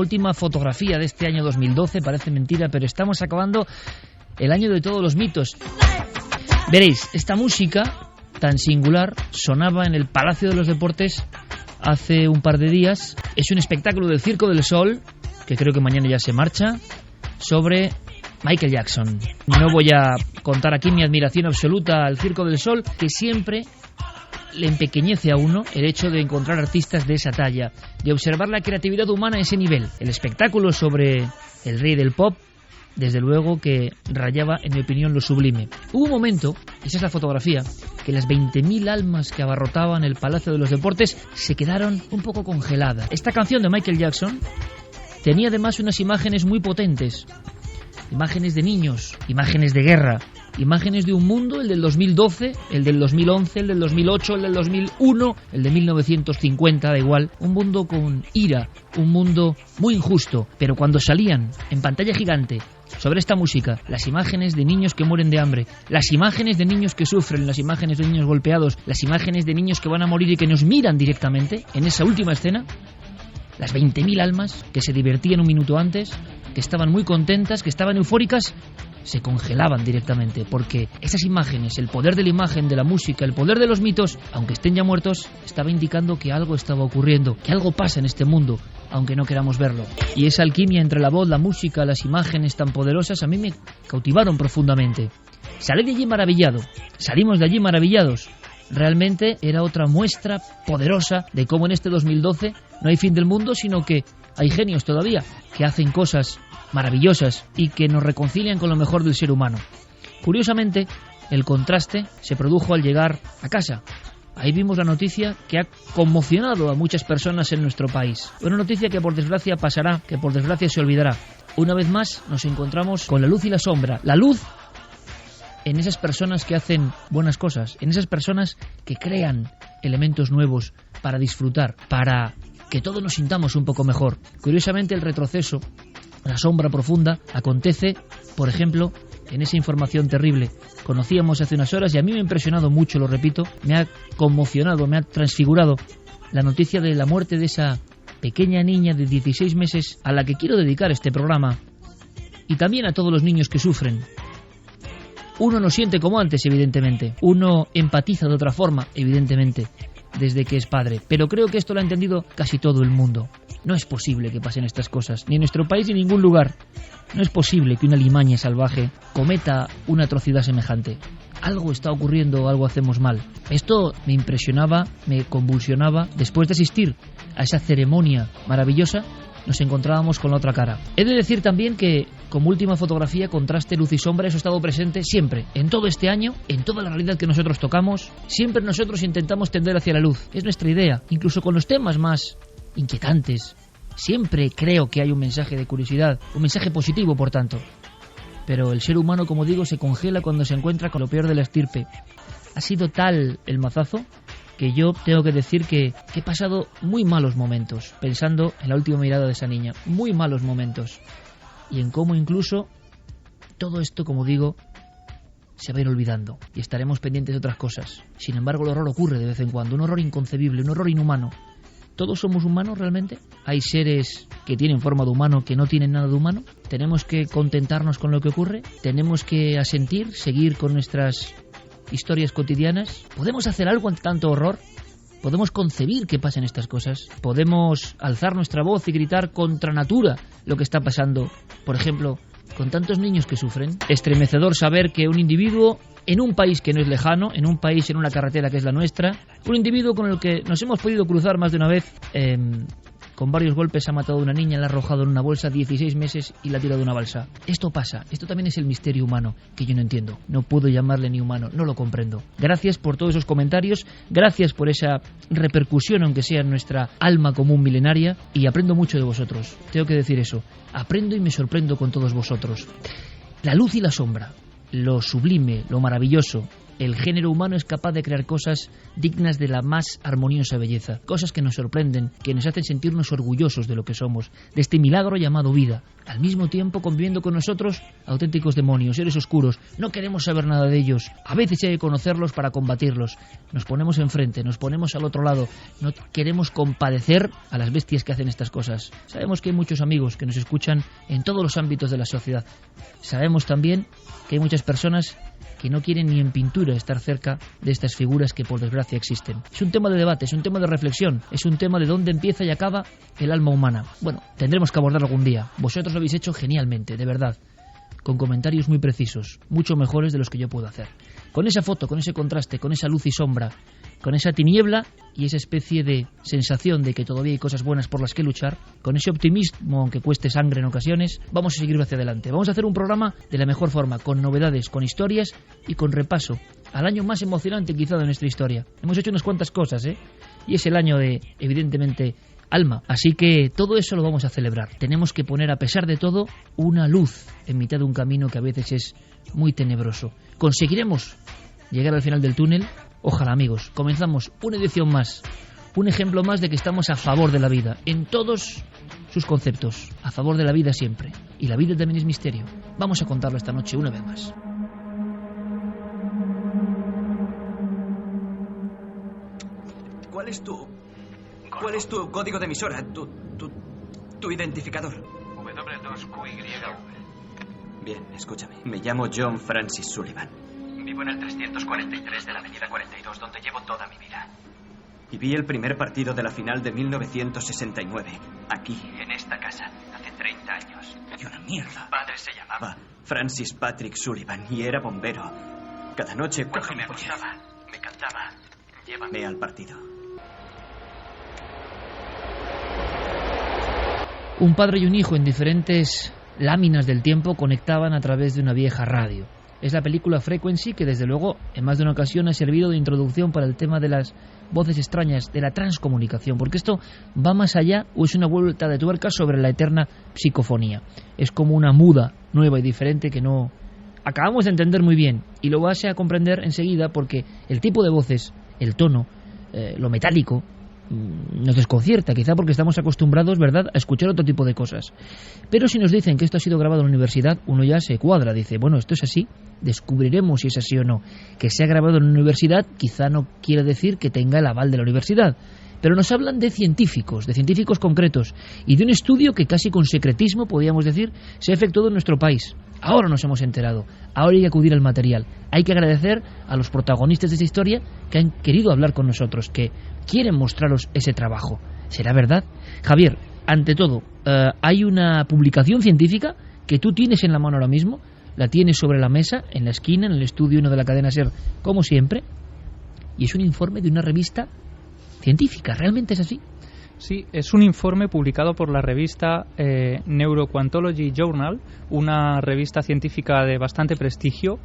última fotografía de este año 2012. Parece mentira, pero estamos acabando el año de todos los mitos. Veréis, esta música tan singular sonaba en el Palacio de los Deportes hace un par de días. Es un espectáculo del Circo del Sol, que creo que mañana ya se marcha, sobre Michael Jackson. No voy a contar aquí mi admiración absoluta al Circo del Sol, que siempre le empequeñece a uno el hecho de encontrar artistas de esa talla, de observar la creatividad humana a ese nivel. El espectáculo sobre el rey del pop, desde luego que rayaba, en mi opinión, lo sublime. Hubo un momento, esa es la fotografía, que las 20.000 almas que abarrotaban el Palacio de los Deportes se quedaron un poco congeladas. Esta canción de Michael Jackson tenía además unas imágenes muy potentes. Imágenes de niños, imágenes de guerra, imágenes de un mundo, el del 2012, el del 2011, el del 2008, el del 2001, el de 1950, da igual. Un mundo con ira, un mundo muy injusto. Pero cuando salían en pantalla gigante sobre esta música, las imágenes de niños que mueren de hambre, las imágenes de niños que sufren, las imágenes de niños golpeados, las imágenes de niños que van a morir y que nos miran directamente, en esa última escena, las 20.000 almas que se divertían un minuto antes, que estaban muy contentas, que estaban eufóricas, se congelaban directamente, porque esas imágenes, el poder de la imagen, de la música, el poder de los mitos, aunque estén ya muertos, estaba indicando que algo estaba ocurriendo, que algo pasa en este mundo, aunque no queramos verlo. Y esa alquimia entre la voz, la música, las imágenes tan poderosas, a mí me cautivaron profundamente. Salí de allí maravillado, salimos de allí maravillados. Realmente era otra muestra poderosa de cómo en este 2012 no hay fin del mundo, sino que hay genios todavía que hacen cosas maravillosas y que nos reconcilian con lo mejor del ser humano. Curiosamente, el contraste se produjo al llegar a casa. Ahí vimos la noticia que ha conmocionado a muchas personas en nuestro país. Una noticia que por desgracia pasará, que por desgracia se olvidará. Una vez más nos encontramos con la luz y la sombra. La luz en esas personas que hacen buenas cosas, en esas personas que crean elementos nuevos para disfrutar, para que todos nos sintamos un poco mejor. Curiosamente, el retroceso, la sombra profunda, acontece, por ejemplo, en esa información terrible. Conocíamos hace unas horas, y a mí me ha impresionado mucho, lo repito, me ha conmocionado, me ha transfigurado la noticia de la muerte de esa pequeña niña de 16 meses a la que quiero dedicar este programa, y también a todos los niños que sufren. Uno no siente como antes, evidentemente. Uno empatiza de otra forma, evidentemente, desde que es padre. Pero creo que esto lo ha entendido casi todo el mundo. No es posible que pasen estas cosas, ni en nuestro país ni en ningún lugar. No es posible que una limaña salvaje cometa una atrocidad semejante. Algo está ocurriendo, algo hacemos mal. Esto me impresionaba, me convulsionaba. Después de asistir a esa ceremonia maravillosa, nos encontrábamos con la otra cara. He de decir también que, como última fotografía, contraste, luz y sombra, eso ha estado presente siempre, en todo este año, en toda la realidad que nosotros tocamos. Siempre nosotros intentamos tender hacia la luz. Es nuestra idea, incluso con los temas más inquietantes. Siempre creo que hay un mensaje de curiosidad, un mensaje positivo, por tanto. Pero el ser humano, como digo, se congela cuando se encuentra con lo peor de la estirpe. Ha sido tal el mazazo que yo tengo que decir que he pasado muy malos momentos pensando en la última mirada de esa niña. Muy malos momentos. Y en cómo incluso todo esto, como digo, se va a ir olvidando. Y estaremos pendientes de otras cosas. Sin embargo, el horror ocurre de vez en cuando. Un horror inconcebible, un horror inhumano. ¿Todos somos humanos realmente? ¿Hay seres que tienen forma de humano que no tienen nada de humano? ¿Tenemos que contentarnos con lo que ocurre? ¿Tenemos que asentir, seguir con nuestras historias cotidianas? ¿Podemos hacer algo ante tanto horror? ¿Podemos concebir que pasen estas cosas? ¿Podemos alzar nuestra voz y gritar contra natura lo que está pasando? Por ejemplo, con tantos niños que sufren. Estremecedor saber que un individuo en un país que no es lejano, en un país, en una carretera que es la nuestra, un individuo con el que nos hemos podido cruzar más de una vez, con varios golpes ha matado a una niña, la ha arrojado en una bolsa, 16 meses, y la ha tirado de una balsa. Esto pasa, esto también es el misterio humano, que yo no entiendo. No puedo llamarle ni humano, no lo comprendo. Gracias por todos esos comentarios, gracias por esa repercusión, aunque sea en nuestra alma común milenaria, y aprendo mucho de vosotros. Tengo que decir eso, aprendo y me sorprendo con todos vosotros. La luz y la sombra, lo sublime, lo maravilloso, el género humano es capaz de crear cosas dignas de la más armoniosa belleza, cosas que nos sorprenden, que nos hacen sentirnos orgullosos de lo que somos, de este milagro llamado vida. Al mismo tiempo, conviviendo con nosotros, auténticos demonios, seres oscuros. No queremos saber nada de ellos. A veces hay que conocerlos para combatirlos. Nos ponemos enfrente, nos ponemos al otro lado. No queremos compadecer a las bestias que hacen estas cosas. Sabemos que hay muchos amigos que nos escuchan en todos los ámbitos de la sociedad. Sabemos también que hay muchas personas que no quieren ni en pintura estar cerca de estas figuras que por desgracia existen. Es un tema de debate, es un tema de reflexión, es un tema de dónde empieza y acaba el alma humana. Bueno, tendremos que abordarlo algún día. Vosotros lo habéis hecho genialmente, de verdad, con comentarios muy precisos, mucho mejores de los que yo puedo hacer. Con esa foto, con ese contraste, con esa luz y sombra, con esa tiniebla y esa especie de sensación de que todavía hay cosas buenas por las que luchar, con ese optimismo, aunque cueste sangre en ocasiones, vamos a seguir hacia adelante. Vamos a hacer un programa de la mejor forma, con novedades, con historias y con repaso al año más emocionante quizá de nuestra historia. Hemos hecho unas cuantas cosas, y es el año de, evidentemente, Alma. Así que todo eso lo vamos a celebrar. Tenemos que poner, a pesar de todo, una luz en mitad de un camino que a veces es muy tenebroso. ¿Conseguiremos llegar al final del túnel? Ojalá, amigos. Comenzamos una edición más, un ejemplo más de que estamos a favor de la vida, en todos sus conceptos, a favor de la vida siempre. Y la vida también es misterio. Vamos a contarlo esta noche una vez más. ¿Cuál es tu código de emisora? Tu identificador. W2QYV. Bien, escúchame. Me llamo John Francis Sullivan. Vivo en el 343 de la avenida 42, donde llevo toda mi vida. Y vi el primer partido de la final de 1969, aquí. En esta casa, hace 30 años. ¡Y una mierda! Mi padre se llamaba Francis Patrick Sullivan y era bombero. Cada noche Cuando me acostaba, me cantaba: llévame al partido. Un padre y un hijo en diferentes láminas del tiempo conectaban a través de una vieja radio. Es la película Frequency, que desde luego en más de una ocasión ha servido de introducción para el tema de las voces extrañas, de la transcomunicación, porque esto va más allá o es una vuelta de tuerca sobre la eterna psicofonía. Es como una muda nueva y diferente que no acabamos de entender muy bien, y lo vas a comprender enseguida porque el tipo de voces, el tono, lo metálico, nos desconcierta, quizá porque estamos acostumbrados, ¿verdad?, a escuchar otro tipo de cosas. Pero si nos dicen que esto ha sido grabado en la universidad, uno ya se cuadra, dice, bueno, esto es así, descubriremos si es así o no. Que sea grabado en una universidad quizá no quiere decir que tenga el aval de la universidad, pero nos hablan de científicos concretos, y de un estudio que casi con secretismo, podríamos decir, se ha efectuado en nuestro país. Ahora nos hemos enterado, ahora hay que acudir al material. Hay que agradecer a los protagonistas de esta historia que han querido hablar con nosotros, que quieren mostraros ese trabajo. ¿Será verdad? Javier, ante todo, hay una publicación científica que tú tienes en la mano ahora mismo, la tienes sobre la mesa, en la esquina, en el estudio 1 de la cadena SER, como siempre, y es un informe de una revista científica. ¿Realmente es así? Sí, es un informe publicado por la revista Neuroquantology Journal, una revista científica de bastante prestigio,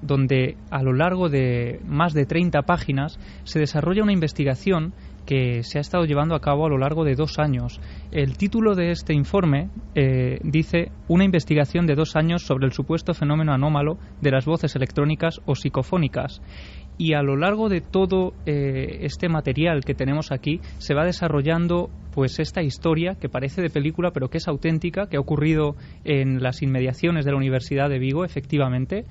donde a lo largo de más de 30 páginas se desarrolla una investigación que se ha estado llevando a cabo a lo largo de 2 años. El título de este informe dice: una investigación de 2 años sobre el supuesto fenómeno anómalo de las voces electrónicas o psicofónicas. Y a lo largo de todo este material que tenemos aquí se va desarrollando pues esta historia que parece de película pero que es auténtica, que ha ocurrido en las inmediaciones de la Universidad de Vigo, efectivamente.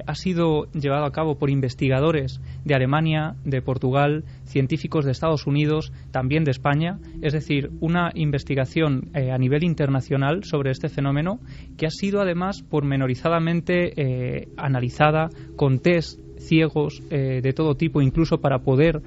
Ha sido llevado a cabo por investigadores de Alemania, de Portugal, científicos de Estados Unidos, también de España, es decir, una investigación a nivel internacional sobre este fenómeno que ha sido además pormenorizadamente analizada con test ciegos de todo tipo, incluso para poder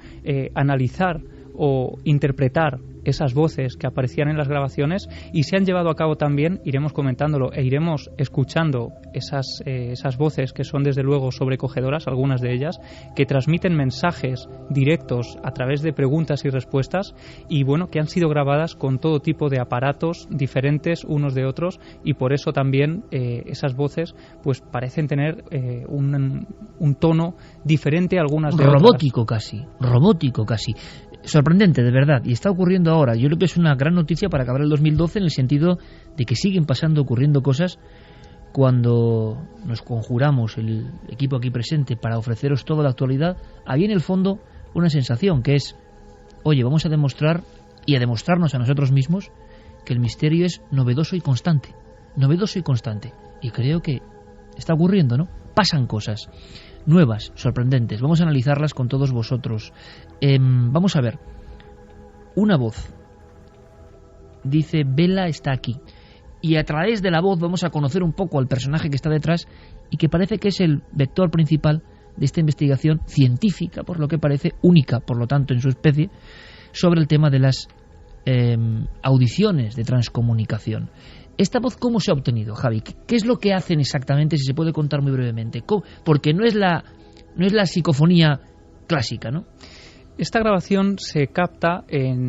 analizar o interpretar esas voces que aparecían en las grabaciones, y se han llevado a cabo también, iremos comentándolo e iremos escuchando esas voces que son desde luego sobrecogedoras, algunas de ellas, que transmiten mensajes directos a través de preguntas y respuestas, y bueno, que han sido grabadas con todo tipo de aparatos diferentes unos de otros, y por eso también esas voces pues parecen tener un tono diferente a algunas de robótico otras. Robótico casi. Sorprendente, de verdad, y está ocurriendo ahora. Yo creo que es una gran noticia para acabar el 2012 en el sentido de que siguen ocurriendo cosas cuando nos conjuramos, el equipo aquí presente, para ofreceros toda la actualidad, había en el fondo una sensación que es, oye, vamos a demostrar y a demostrarnos a nosotros mismos que el misterio es novedoso y constante. Y creo que está ocurriendo, ¿no? Pasan cosas nuevas, sorprendentes. Vamos a analizarlas con todos vosotros. Vamos a ver. Una voz dice, Bella está aquí. Y a través de la voz vamos a conocer un poco al personaje que está detrás y que parece que es el vector principal de esta investigación científica, por lo que parece única, por lo tanto, en su especie, sobre el tema de las audiciones de transcomunicación. ¿Esta voz cómo se ha obtenido, Javi? ¿Qué es lo que hacen exactamente, si se puede contar muy brevemente? Porque no es la psicofonía clásica, ¿no? Esta grabación se capta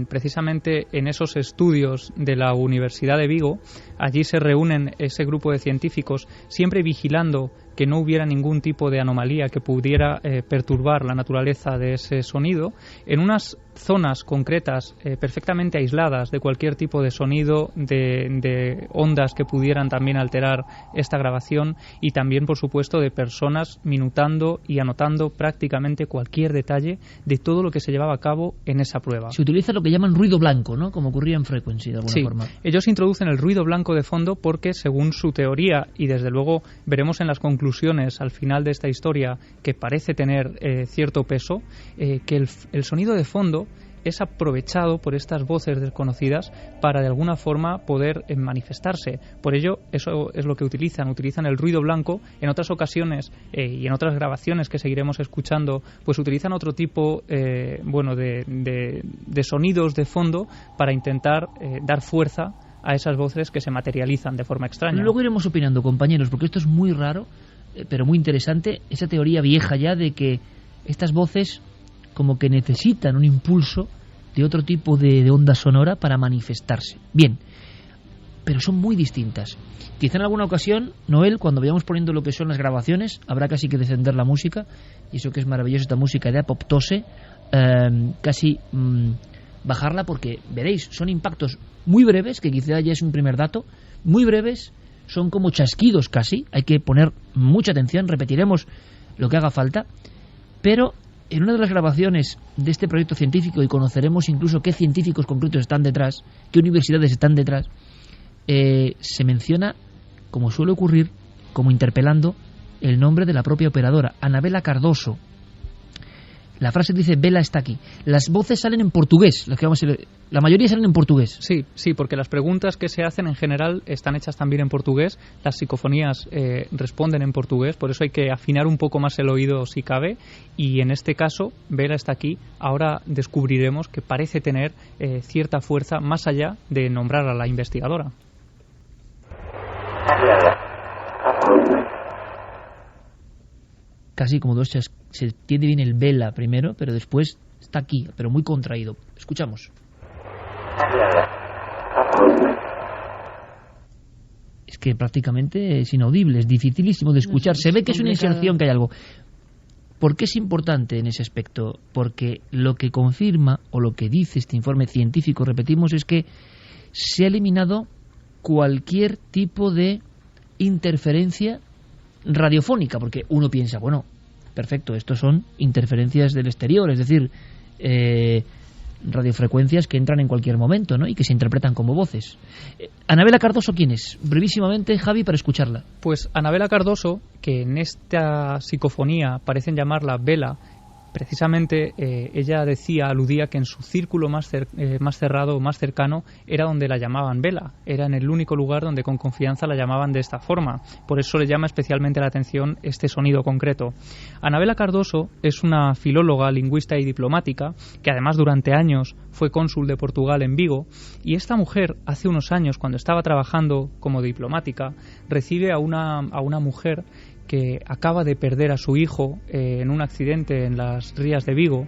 precisamente en esos estudios de la Universidad de Vigo. Allí se reúnen ese grupo de científicos, siempre vigilando que no hubiera ningún tipo de anomalía que pudiera perturbar la naturaleza de ese sonido, en unas zonas concretas perfectamente aisladas de cualquier tipo de sonido, de ondas que pudieran también alterar esta grabación, y también, por supuesto, de personas minutando y anotando prácticamente cualquier detalle de todo lo que se llevaba a cabo en esa prueba. Se utiliza lo que llaman ruido blanco, ¿no? Como ocurría en Frequency, de alguna forma. Ellos introducen el ruido blanco de fondo porque, según su teoría, y desde luego veremos en las conclusiones al final de esta historia que parece tener cierto peso, que el sonido de fondo es aprovechado por estas voces desconocidas para de alguna forma poder manifestarse. Por ello, eso es lo que utilizan el ruido blanco. En otras ocasiones y en otras grabaciones que seguiremos escuchando, pues utilizan otro tipo de sonidos de fondo para intentar dar fuerza a esas voces que se materializan de forma extraña. Luego iremos opinando, compañeros, porque esto es muy raro, pero muy interesante, esa teoría vieja ya de que estas voces como que necesitan un impulso de otro tipo de onda sonora para manifestarse. Bien, pero son muy distintas. Quizá en alguna ocasión, Noel, cuando vayamos poniendo lo que son las grabaciones, habrá casi que descender la música, y eso que es maravilloso, esta música de apoptose, casi bajarla, porque veréis, son impactos muy breves, que quizá ya es un primer dato, muy breves, son como chasquidos casi, hay que poner mucha atención, repetiremos lo que haga falta, pero en una de las grabaciones de este proyecto científico, y conoceremos incluso qué científicos concretos están detrás, qué universidades están detrás, se menciona, como suele ocurrir, como interpelando, el nombre de la propia operadora, Anabela Cardoso. La frase dice, Bella está aquí. Las voces salen en portugués, la mayoría salen en portugués. Sí, porque las preguntas que se hacen en general están hechas también en portugués, las psicofonías responden en portugués, por eso hay que afinar un poco más el oído si cabe, y en este caso, Bella está aquí. Ahora descubriremos que parece tener cierta fuerza más allá de nombrar a la investigadora. Casi como dos se entiende bien el Bella primero, pero después está aquí, pero muy contraído. Escuchamos. Es que prácticamente es inaudible, es dificilísimo de escuchar. Se ve que es una inserción, que hay algo. ¿Por qué es importante en ese aspecto? Porque lo que confirma, o lo que dice este informe científico, repetimos, es que se ha eliminado cualquier tipo de interferencia radiofónica, porque uno piensa, bueno, perfecto, estos son interferencias del exterior, es decir, radiofrecuencias que entran en cualquier momento, ¿no? Y que se interpretan como voces. Anabela Cardoso, ¿quién es? Brevísimamente, Javi, para escucharla. Pues Anabela Cardoso, que en esta psicofonía parecen llamarla Bella, precisamente ella aludía que en su círculo más cerrado, más cercano, era donde la llamaban Bella. Era en el único lugar donde con confianza la llamaban de esta forma. Por eso le llama especialmente la atención este sonido concreto. Anabela Cardoso es una filóloga, lingüista y diplomática, que además durante años fue cónsul de Portugal en Vigo, y esta mujer, hace unos años, cuando estaba trabajando como diplomática, recibe a una mujer que acaba de perder a su hijo en un accidente en las rías de Vigo.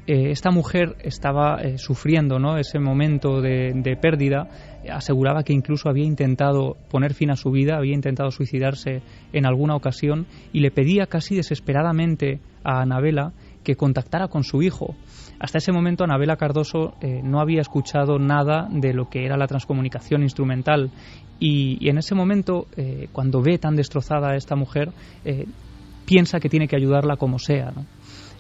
Esta mujer estaba sufriendo, ¿no?, ese momento de pérdida. Aseguraba que incluso había intentado poner fin a su vida, había intentado suicidarse en alguna ocasión, y le pedía casi desesperadamente a Anabela que contactara con su hijo. Hasta ese momento Anabela Cardoso no había escuchado nada de lo que era la transcomunicación instrumental y en ese momento, cuando ve tan destrozada a esta mujer, piensa que tiene que ayudarla como sea, ¿no?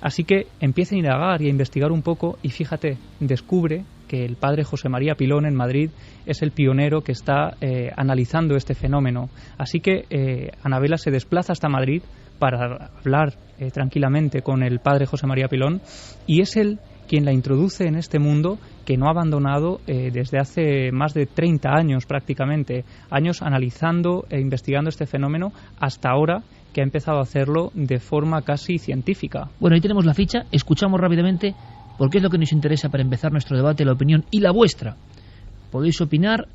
Así que empieza a indagar y a investigar un poco y fíjate, descubre que el padre José María Pilón en Madrid es el pionero que está analizando este fenómeno. Así que Anabela se desplaza hasta Madrid para hablar tranquilamente con el padre José María Pilón y es él quien la introduce en este mundo que no ha abandonado desde hace más de 30 años prácticamente, años analizando e investigando este fenómeno hasta ahora que ha empezado a hacerlo de forma casi científica. Bueno, ahí tenemos la ficha, escuchamos rápidamente porque es lo que nos interesa para empezar nuestro debate, la opinión y la vuestra. Podéis opinar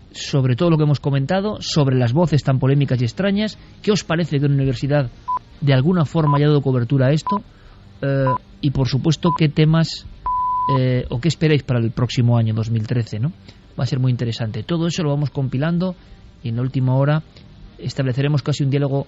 sobre todo lo que hemos comentado, sobre las voces tan polémicas y extrañas. ¿Qué os parece que una universidad de alguna forma haya dado cobertura a esto? Y por supuesto, ¿qué temas o qué esperáis para el próximo año 2013, ¿no? Va a ser muy interesante. Todo eso lo vamos compilando y en la última hora estableceremos casi un diálogo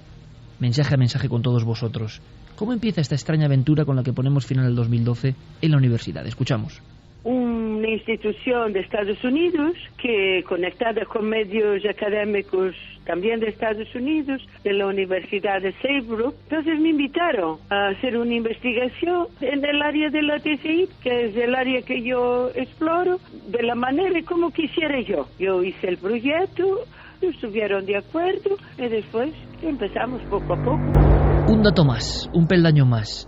mensaje a mensaje con todos vosotros. ¿Cómo empieza esta extraña aventura con la que ponemos final al 2012 en la universidad? Escuchamos. Una institución de Estados Unidos que, conectada con medios académicos también de Estados Unidos, de la Universidad de Saybrook, entonces me invitaron a hacer una investigación en el área de la TCI, que es el área que yo exploro, de la manera como quisiera yo. Yo hice el proyecto, estuvieron de acuerdo y después empezamos poco a poco. Un dato más, un peldaño más.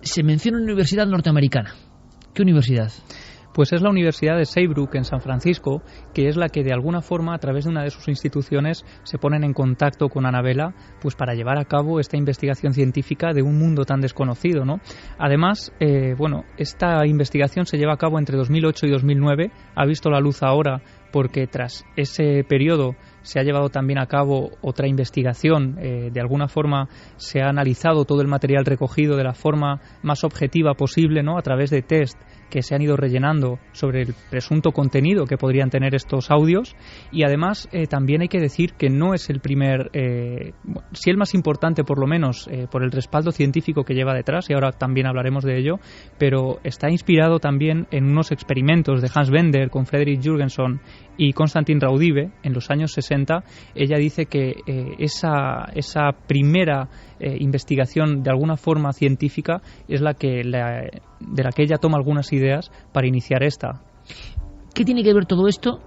Se menciona una universidad norteamericana. ¿Qué universidad? Pues es la Universidad de Saybrook en San Francisco, que es la que de alguna forma a través de una de sus instituciones se ponen en contacto con Anabela pues para llevar a cabo esta investigación científica de un mundo tan desconocido, ¿no? Además, esta investigación se lleva a cabo entre 2008 y 2009, ha visto la luz ahora porque tras ese periodo se ha llevado también a cabo otra investigación, de alguna forma se ha analizado todo el material recogido de la forma más objetiva posible, ¿no? A través de test que se han ido rellenando sobre el presunto contenido que podrían tener estos audios y además también hay que decir que no es el primer, sí el más importante por lo menos por el respaldo científico que lleva detrás y ahora también hablaremos de ello, pero está inspirado también en unos experimentos de Hans Bender con Frederick Jurgenson y Konstantin Raudive en los años 60. Ella dice que esa primera investigación de alguna forma científica es de la que ella toma algunas ideas para iniciar esta. ¿Qué tiene que ver todo esto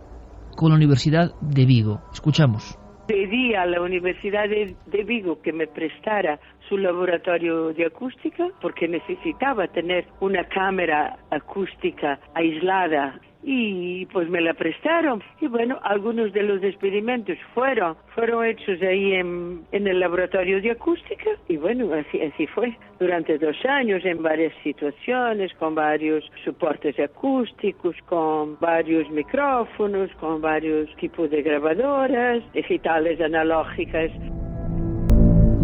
con la Universidad de Vigo? Escuchamos. Pedí a la Universidad de Vigo que me prestara su laboratorio de acústica porque necesitaba tener una cámara acústica aislada y pues me la prestaron y bueno, algunos de los experimentos fueron hechos ahí en el laboratorio de acústica y bueno, así fue durante 2 años en varias situaciones, con varios soportes acústicos, con varios micrófonos, con varios tipos de grabadoras digitales analógicas.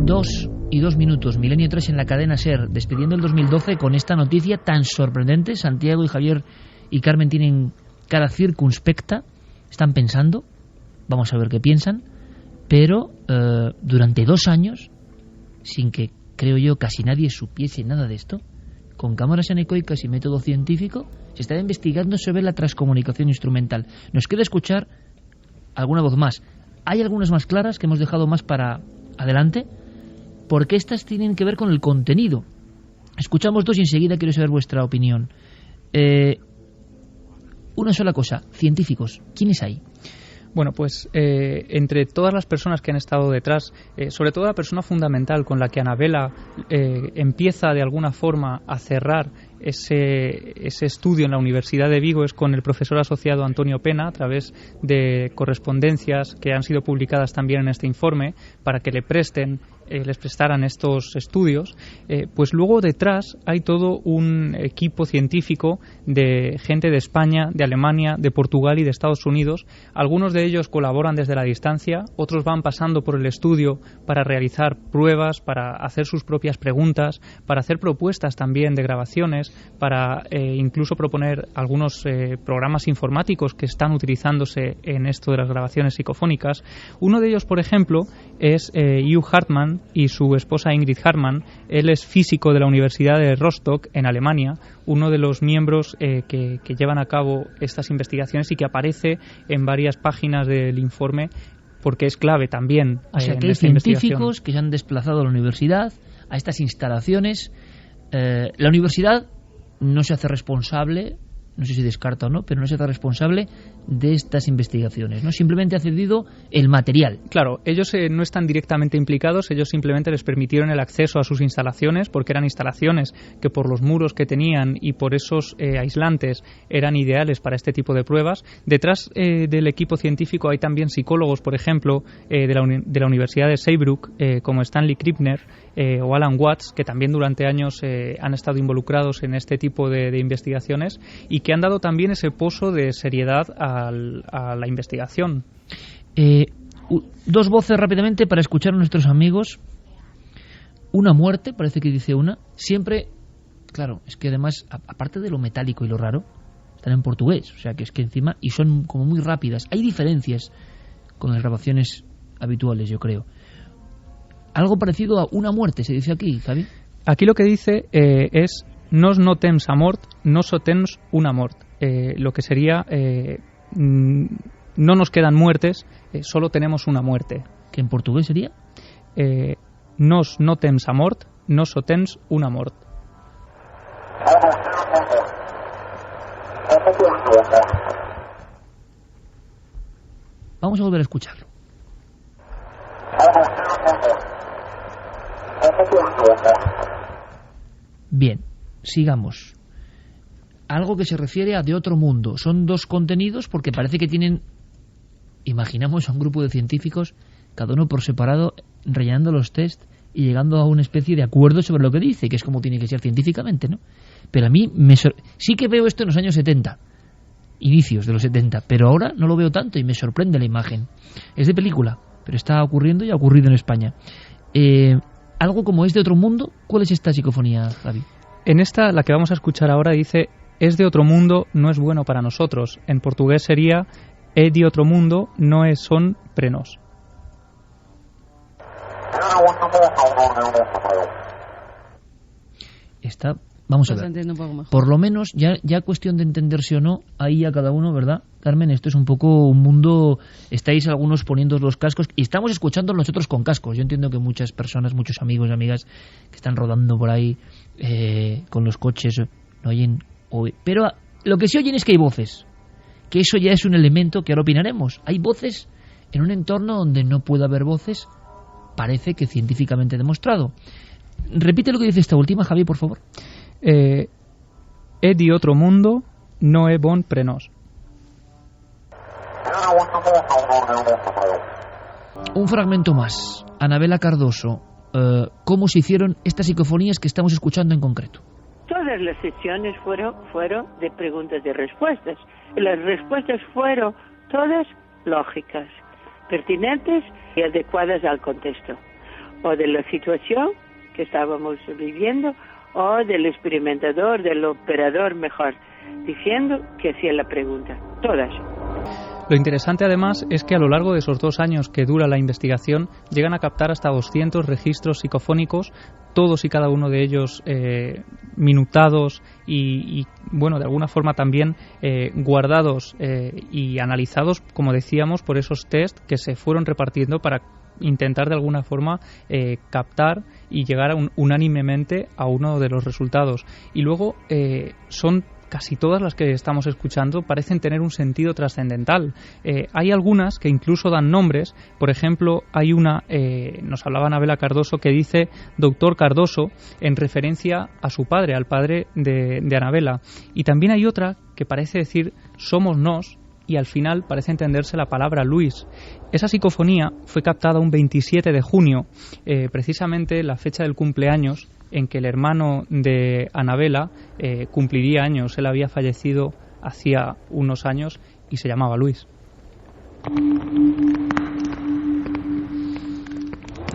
2 y 2 minutos, Milenio 3 en la cadena SER, despidiendo el 2012 con esta noticia tan sorprendente. Santiago y Javier y Carmen tienen cara circunspecta, están pensando, vamos a ver qué piensan, pero durante 2 años, sin que, creo yo, casi nadie supiese nada de esto, con cámaras anecoicas y método científico, se está investigando sobre la transcomunicación instrumental. Nos queda escuchar alguna voz más. Hay algunas más claras que hemos dejado más para adelante, porque estas tienen que ver con el contenido. Escuchamos 2 y enseguida quiero saber vuestra opinión. Una sola cosa, científicos, ¿quiénes hay? Bueno, pues entre todas las personas que han estado detrás, sobre todo la persona fundamental con la que Anabela empieza de alguna forma a cerrar ese estudio en la Universidad de Vigo es con el profesor asociado Antonio Pena a través de correspondencias que han sido publicadas también en este informe para que les prestaran estos estudios, pues luego detrás hay todo un equipo científico de gente de España, de Alemania, de Portugal y de Estados Unidos. Algunos de ellos colaboran desde la distancia, otros van pasando por el estudio para realizar pruebas, para hacer sus propias preguntas, para hacer propuestas también de grabaciones, para incluso proponer algunos programas informáticos que están utilizándose en esto de las grabaciones psicofónicas. Uno de ellos, por ejemplo, es Hugh Hartmann y su esposa Ingrid Hartmann. Él es físico de la Universidad de Rostock, en Alemania, uno de los miembros que llevan a cabo estas investigaciones y que aparece en varias páginas del informe porque es clave también. O sea, que hay científicos que se han desplazado a la universidad, a estas instalaciones. La universidad no se hace responsable, no sé si descarta o no, pero no se hace responsable de estas investigaciones, ¿no? Simplemente ha cedido el material. Claro, ellos no están directamente implicados, ellos simplemente les permitieron el acceso a sus instalaciones, porque eran instalaciones que por los muros que tenían y por esos aislantes eran ideales para este tipo de pruebas. Detrás del equipo científico hay también psicólogos, por ejemplo, de la Universidad de Saarbrück, como Stanley Krippner o Alan Watts, que también durante años han estado involucrados en este tipo de investigaciones y que han dado también ese pozo de seriedad a la investigación. Dos voces rápidamente para escuchar a nuestros amigos. Una muerte, parece que dice una. Siempre, claro, es que además, aparte de lo metálico y lo raro, están en portugués, o sea que es que encima, y son como muy rápidas. Hay diferencias con las grabaciones habituales, yo creo. Algo parecido a una muerte, se dice aquí, Javi. Aquí lo que dice es nos no temps a mort, no so temps una mort. Lo que sería no nos quedan muertes, solo tenemos una muerte. ¿Que en portugués sería? Nos no temps a mort, no so temps una mort. Vamos a volver a escucharlo. Bien, sigamos. Algo que se refiere a de otro mundo. Son dos contenidos porque parece que tienen, imaginamos a un grupo de científicos, cada uno por separado, rellenando los test y llegando a una especie de acuerdo sobre lo que dice, que es como tiene que ser científicamente, ¿no? Pero a mí sí que veo esto en los años 70, inicios de los 70, pero ahora no lo veo tanto y me sorprende la imagen. Es de película, pero está ocurriendo y ha ocurrido en España. Algo como es de otro mundo. ¿Cuál es esta psicofonía, Javi? En esta, la que vamos a escuchar ahora, dice es de otro mundo, no es bueno para nosotros. En portugués sería é de outro mundo, no es son pre nós. Vamos a ver. Por lo menos, ya cuestión de entenderse o no, ahí a cada uno, ¿verdad? Carmen, esto es un poco un mundo. Estáis algunos poniendo los cascos y estamos escuchando nosotros con cascos. Yo entiendo que muchas personas, muchos amigos y amigas que están rodando por ahí con los coches no oyen. Pero lo que sí oyen es que hay voces. Que eso ya es un elemento que ahora opinaremos. Hay voces en un entorno donde no puede haber voces, parece que científicamente demostrado. Repite lo que dice esta última, Javi, por favor. É de outro mundo, no é bon pre nós. Un fragmento más. Anabela Cardoso, ¿cómo se hicieron estas psicofonías que estamos escuchando en concreto? Todas las sesiones fueron de preguntas y respuestas. Las respuestas fueron todas lógicas, pertinentes y adecuadas al contexto, o de la situación que estábamos viviendo, o del experimentador, del operador, mejor, diciendo que hacía la pregunta. Todas. Lo interesante además es que a lo largo de esos 2 años que dura la investigación llegan a captar hasta 200 registros psicofónicos, todos y cada uno de ellos minutados y bueno, de alguna forma también guardados y analizados, como decíamos, por esos test que se fueron repartiendo para intentar de alguna forma captar y llegar unánimemente a uno de los resultados. Y luego son casi todas las que estamos escuchando parecen tener un sentido trascendental. Hay algunas que incluso dan nombres. Por ejemplo, hay una, nos hablaba Anabela Cardoso, que dice Doctor Cardoso en referencia a su padre, al padre de Anabela. Y también hay otra que parece decir somos nos, y al final parece entenderse la palabra Luis. Esa psicofonía fue captada un 27 de junio, precisamente la fecha del cumpleaños en que el hermano de Anabela cumpliría años. Él había fallecido hacía unos años y se llamaba Luis.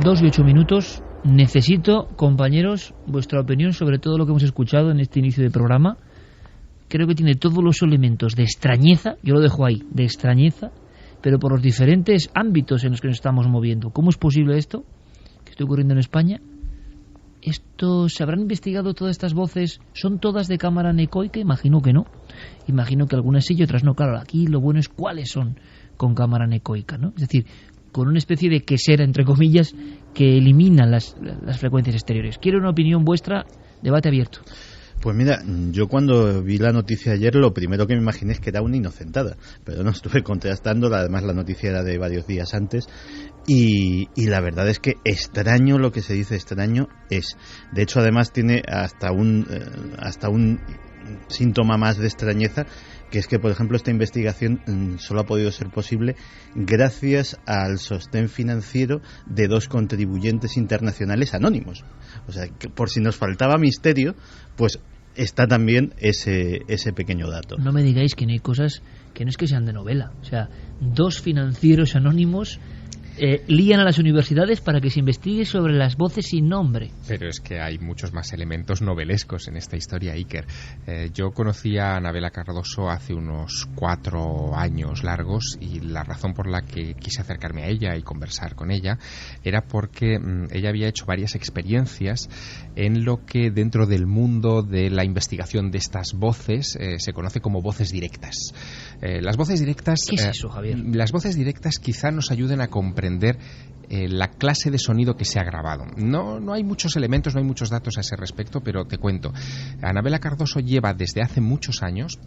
2:08. Necesito, compañeros, vuestra opinión sobre todo lo que hemos escuchado en este inicio de programa. Creo que tiene todos los elementos de extrañeza, yo lo dejo ahí, de extrañeza, pero por los diferentes ámbitos en los que nos estamos moviendo. ¿Cómo es posible esto que está ocurriendo en España? ¿Se habrán investigado todas estas voces? ¿Son todas de cámara anecoica? Imagino que no. Imagino que algunas sí y otras no. Claro, aquí lo bueno es cuáles son con cámara anecoica, ¿no? Es decir, con una especie de quesera, entre comillas, que elimina las frecuencias exteriores. Quiero una opinión vuestra, debate abierto. Pues mira, yo cuando vi la noticia ayer lo primero que me imaginé es que era una inocentada, pero no, estuve contrastando, además la noticia era de varios días antes y la verdad es que extraño, lo que se dice extraño es, de hecho además tiene hasta un síntoma más de extrañeza, que es que por ejemplo esta investigación solo ha podido ser posible gracias al sostén financiero de 2 contribuyentes internacionales anónimos. O sea, que por si nos faltaba misterio, pues está también ese pequeño dato. No me digáis que no hay cosas que no es que sean de novela. O sea, 2 financieros anónimos lían a las universidades para que se investigue sobre las voces sin nombre. Pero es que hay muchos más elementos novelescos en esta historia, Iker. Yo conocí a Anabela Cardoso hace unos 4 años largos y la razón por la que quise acercarme a ella y conversar con ella era porque ella había hecho varias experiencias en lo que dentro del mundo de la investigación de estas voces se conoce como voces directas. Las voces directas... ¿Qué es eso, Javier? Las voces directas quizá nos ayuden a comprender la clase de sonido que se ha grabado. No hay muchos elementos, no hay muchos datos a ese respecto, pero te cuento. Anabela Cardoso lleva desde hace muchos años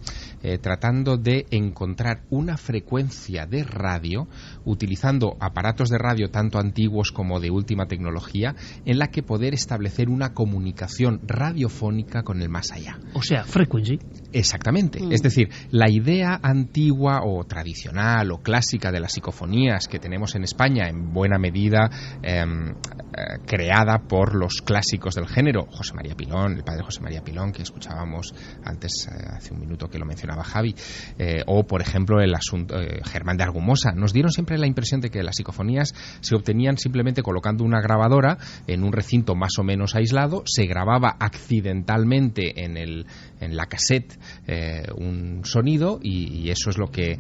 tratando de encontrar una frecuencia de radio, utilizando aparatos de radio tanto antiguos como de última tecnología, en la que poder establecer una comunicación radiofónica con el más allá. O sea, frequency. Exactamente. Es decir, la idea antigua o tradicional o clásica de las psicofonías que tenemos en España, en buena medida creada por los clásicos del género, José María Pilón, el padre José María Pilón, que escuchábamos antes, hace un minuto que lo mencionaba Javi, o por ejemplo el asunto Germán de Argumosa, nos dieron siempre la impresión de que las psicofonías se obtenían simplemente colocando una grabadora en un recinto más o menos aislado, se grababa accidentalmente en la cassette un sonido y eso es lo que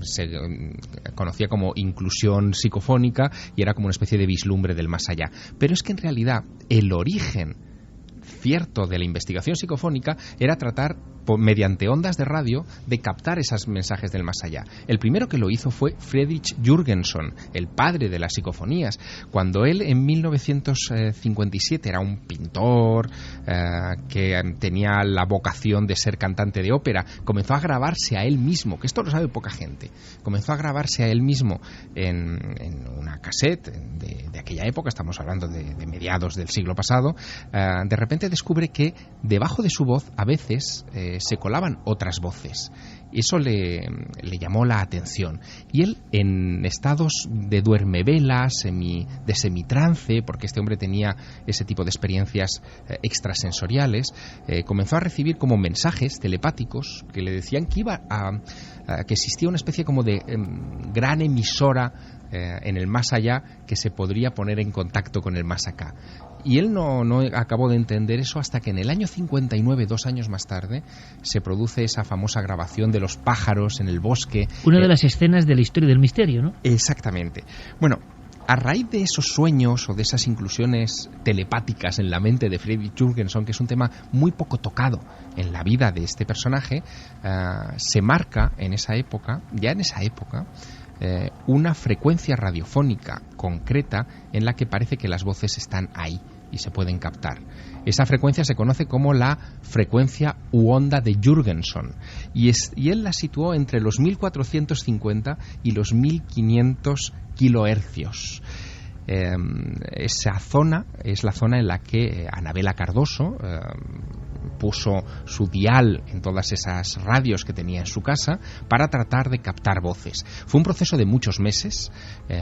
se conocía como inclusión psicofónica y era como una especie de vislumbre del más allá. Pero es que en realidad el origen cierto de la investigación psicofónica era tratar mediante ondas de radio de captar esos mensajes del más allá. El primero que lo hizo fue Friedrich Jürgenson, el padre de las psicofonías, cuando él en 1957 era un pintor que tenía la vocación de ser cantante de ópera, comenzó a grabarse a él mismo, que esto lo sabe poca gente, comenzó a grabarse a él mismo en una cassette de aquella época, estamos hablando de mediados del siglo pasado. De repente descubre que debajo de su voz a veces se colaban otras voces. Eso le llamó la atención. Y él, en estados de duermevela, de semitrance, porque este hombre tenía ese tipo de experiencias extrasensoriales, comenzó a recibir como mensajes telepáticos que le decían que que existía una especie como de gran emisora en el más allá que se podría poner en contacto con el más acá. Y él no acabó de entender eso hasta que en el año 59, 2 años más tarde, se produce esa famosa grabación de los pájaros en el bosque. Una de las escenas de la historia del misterio, ¿no? Exactamente. Bueno, a raíz de esos sueños o de esas inclusiones telepáticas en la mente de Friedrich Jürgenson, que es un tema muy poco tocado en la vida de este personaje, se marca en esa época, una frecuencia radiofónica concreta en la que parece que las voces están ahí y se pueden captar. Esa frecuencia se conoce como la frecuencia u onda de Jürgenson y él la situó entre los 1450 y los 1500 kilohercios. Esa zona es la zona en la que Anabela Cardoso puso su dial en todas esas radios que tenía en su casa para tratar de captar voces. Fue un proceso de muchos meses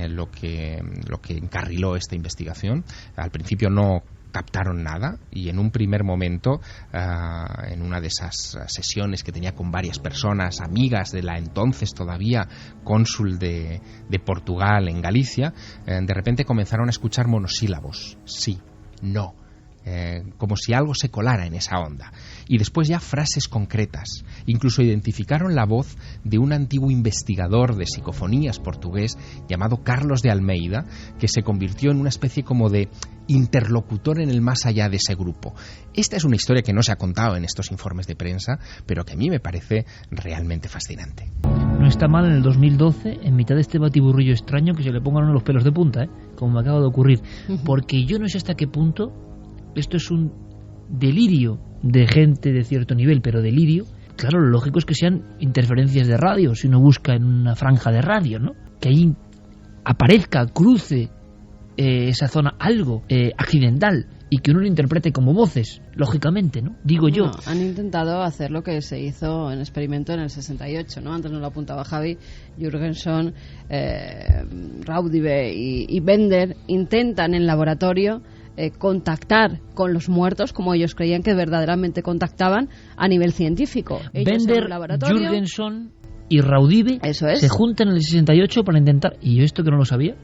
lo que encarriló esta investigación. Al principio no captaron nada y en un primer momento, en una de esas sesiones que tenía con varias personas, amigas de la entonces todavía cónsul de Portugal en Galicia, de repente comenzaron a escuchar monosílabos. Sí, no. como si algo se colara en esa onda. Y después ya frases concretas. Incluso identificaron la voz de un antiguo investigador de psicofonías portugués llamado Carlos de Almeida, que se convirtió en una especie como de interlocutor en el más allá de ese grupo. Esta es una historia que no se ha contado en estos informes de prensa, pero que a mí me parece realmente fascinante. No está mal en el 2012, en mitad de este batiburrillo extraño, que se le pongan los pelos de punta, como me acaba de ocurrir. Porque yo no sé hasta qué punto esto es un delirio de gente de cierto nivel, pero delirio. Claro, lo lógico es que sean interferencias de radio, si uno busca en una franja de radio, ¿no? Que ahí aparezca, cruce esa zona algo accidental y que uno lo interprete como voces, lógicamente, ¿no? Digo yo. Han intentado hacer lo que se hizo en experimento en el 68, ¿no? Antes nos lo apuntaba Javi. Jürgenson, Raudive y Bender intentan en laboratorio contactar con los muertos, como ellos creían que verdaderamente contactaban a nivel científico. Bender, Jürgenson y Raudive se juntan en el 68 para intentar, y yo esto que no lo sabía,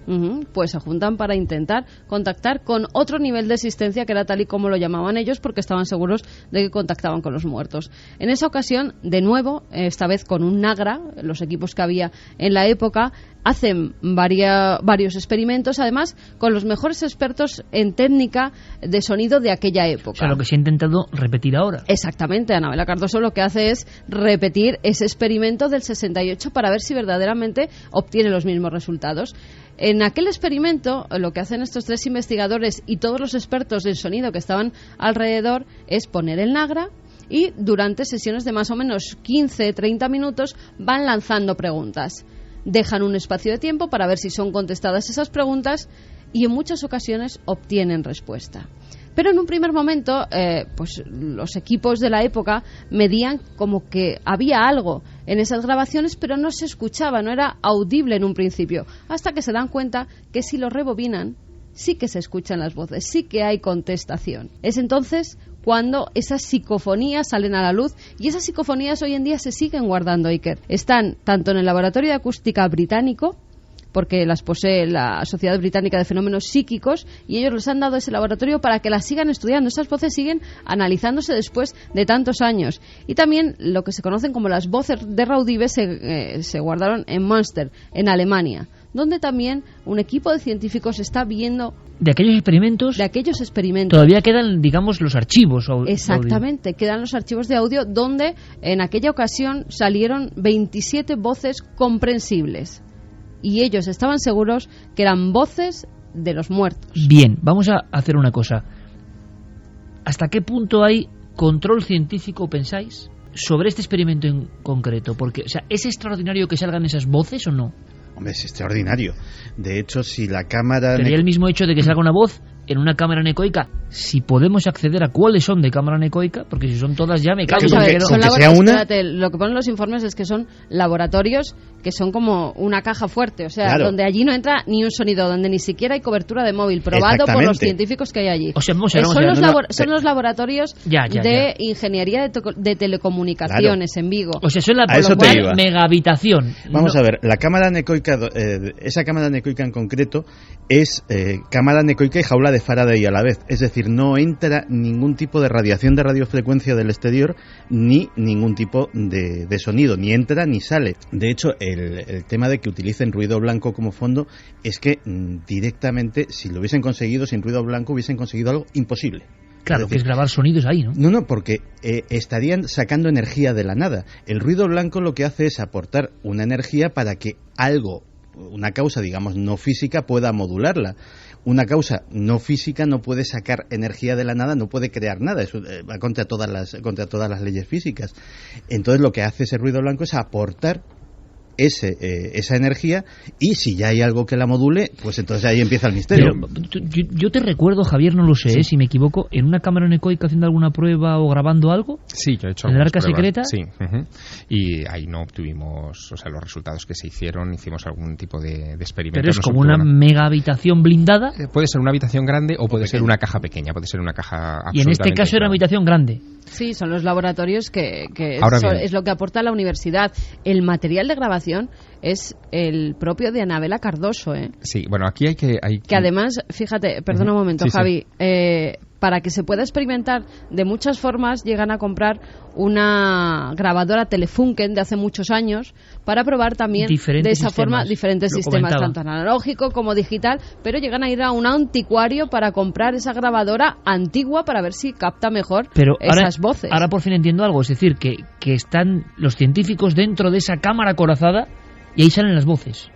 pues se juntan para intentar contactar con otro nivel de existencia, que era tal y como lo llamaban ellos, porque estaban seguros de que contactaban con los muertos. En esa ocasión, de nuevo, esta vez con un Nagra, los equipos que había en la época, hacen varios experimentos, además con los mejores expertos en técnica de sonido de aquella época. O sea, lo que se ha intentado repetir ahora. Exactamente, Anabela Cardoso lo que hace es repetir ese experimento del 68 para ver si verdaderamente obtiene los mismos resultados. En aquel experimento, lo que hacen estos tres investigadores y todos los expertos en sonido que estaban alrededor es poner el Nagra y durante sesiones de más o menos 15-30 minutos van lanzando preguntas. Dejan un espacio de tiempo para ver si son contestadas esas preguntas y en muchas ocasiones obtienen respuesta. Pero en un primer momento, pues los equipos de la época medían como que había algo en esas grabaciones, pero no se escuchaba, no era audible en un principio, hasta que se dan cuenta que si lo rebobinan, sí que se escuchan las voces, sí que hay contestación. Es entonces cuando esas psicofonías salen a la luz, y esas psicofonías hoy en día se siguen guardando, Iker. Están tanto en el Laboratorio de Acústica británico, porque las posee la Sociedad Británica de Fenómenos Psíquicos, y ellos les han dado ese laboratorio para que las sigan estudiando. Esas voces siguen analizándose después de tantos años. Y también lo que se conocen como las voces de Raudive se guardaron en Münster, en Alemania, donde también un equipo de científicos está viendo de aquellos experimentos. Todavía quedan, digamos, los archivos. Exactamente, quedan los archivos de audio donde en aquella ocasión salieron 27 voces comprensibles. Y ellos estaban seguros que eran voces de los muertos. Bien, vamos a hacer una cosa. ¿Hasta qué punto hay control científico, pensáis, sobre este experimento en concreto? Porque, o sea, ¿es extraordinario que salgan esas voces o no? Hombre, es extraordinario. De hecho, si la cámara... Sería el mismo hecho de que salga una voz en una cámara anecoica, si podemos acceder a cuáles son de cámara anecoica, porque si son todas ya me cago. Espérate, lo que ponen los informes es que son laboratorios que son como una caja fuerte, o sea, donde allí no entra ni un sonido, donde ni siquiera hay cobertura de móvil, probado por los científicos que hay allí. O sea, son los laboratorios de ingeniería de telecomunicaciones en Vigo. O sea, son la mega habitación. Vamos a ver, la cámara anecoica, esa cámara anecoica en concreto es cámara anecoica y jaula de Faraday a la vez, es decir, no entra ningún tipo de radiación de radiofrecuencia del exterior ni ningún tipo de sonido, ni entra ni sale. De hecho, el tema de que utilicen ruido blanco como fondo es que directamente, si lo hubiesen conseguido sin ruido blanco, hubiesen conseguido algo imposible. Claro, que es grabar sonidos ahí, ¿no? No, porque estarían sacando energía de la nada. El ruido blanco lo que hace es aportar una energía para que algo, una causa, digamos, no física, pueda modularla. Una causa no física no puede sacar energía de la nada, no puede crear nada, eso va contra todas las leyes físicas. Entonces lo que hace ese ruido blanco es aportar esa energía, y si ya hay algo que la module, pues entonces ahí empieza el misterio. Pero, yo te recuerdo, Javier, no lo sé, si me equivoco, en una cámara anecoica haciendo alguna prueba o grabando algo. Sí, yo he hecho en el Arca pruebas. Secreta. Sí, y ahí no obtuvimos, o sea, los resultados que se hicieron, hicimos algún tipo de experimento. Pero es como una mega habitación blindada. Puede ser una habitación grande o puede ser una caja pequeña, puede ser una caja absolutamente. Y en este caso era una habitación grande. Sí, son los laboratorios que es lo que aporta la universidad. El material de grabación es el propio de Anabela Cardoso, ¿eh? Sí, bueno, aquí hay que... Que además, fíjate, perdona un momento, Javi, para que se pueda experimentar de muchas formas, llegan a comprar una grabadora Telefunken de hace muchos años para probar también de esa forma diferentes sistemas, tanto analógico como digital, pero llegan a ir a un anticuario para comprar esa grabadora antigua para ver si capta mejor esas voces. Ahora por fin entiendo algo, es decir, que están los científicos dentro de esa cámara acorazada y ahí salen las voces.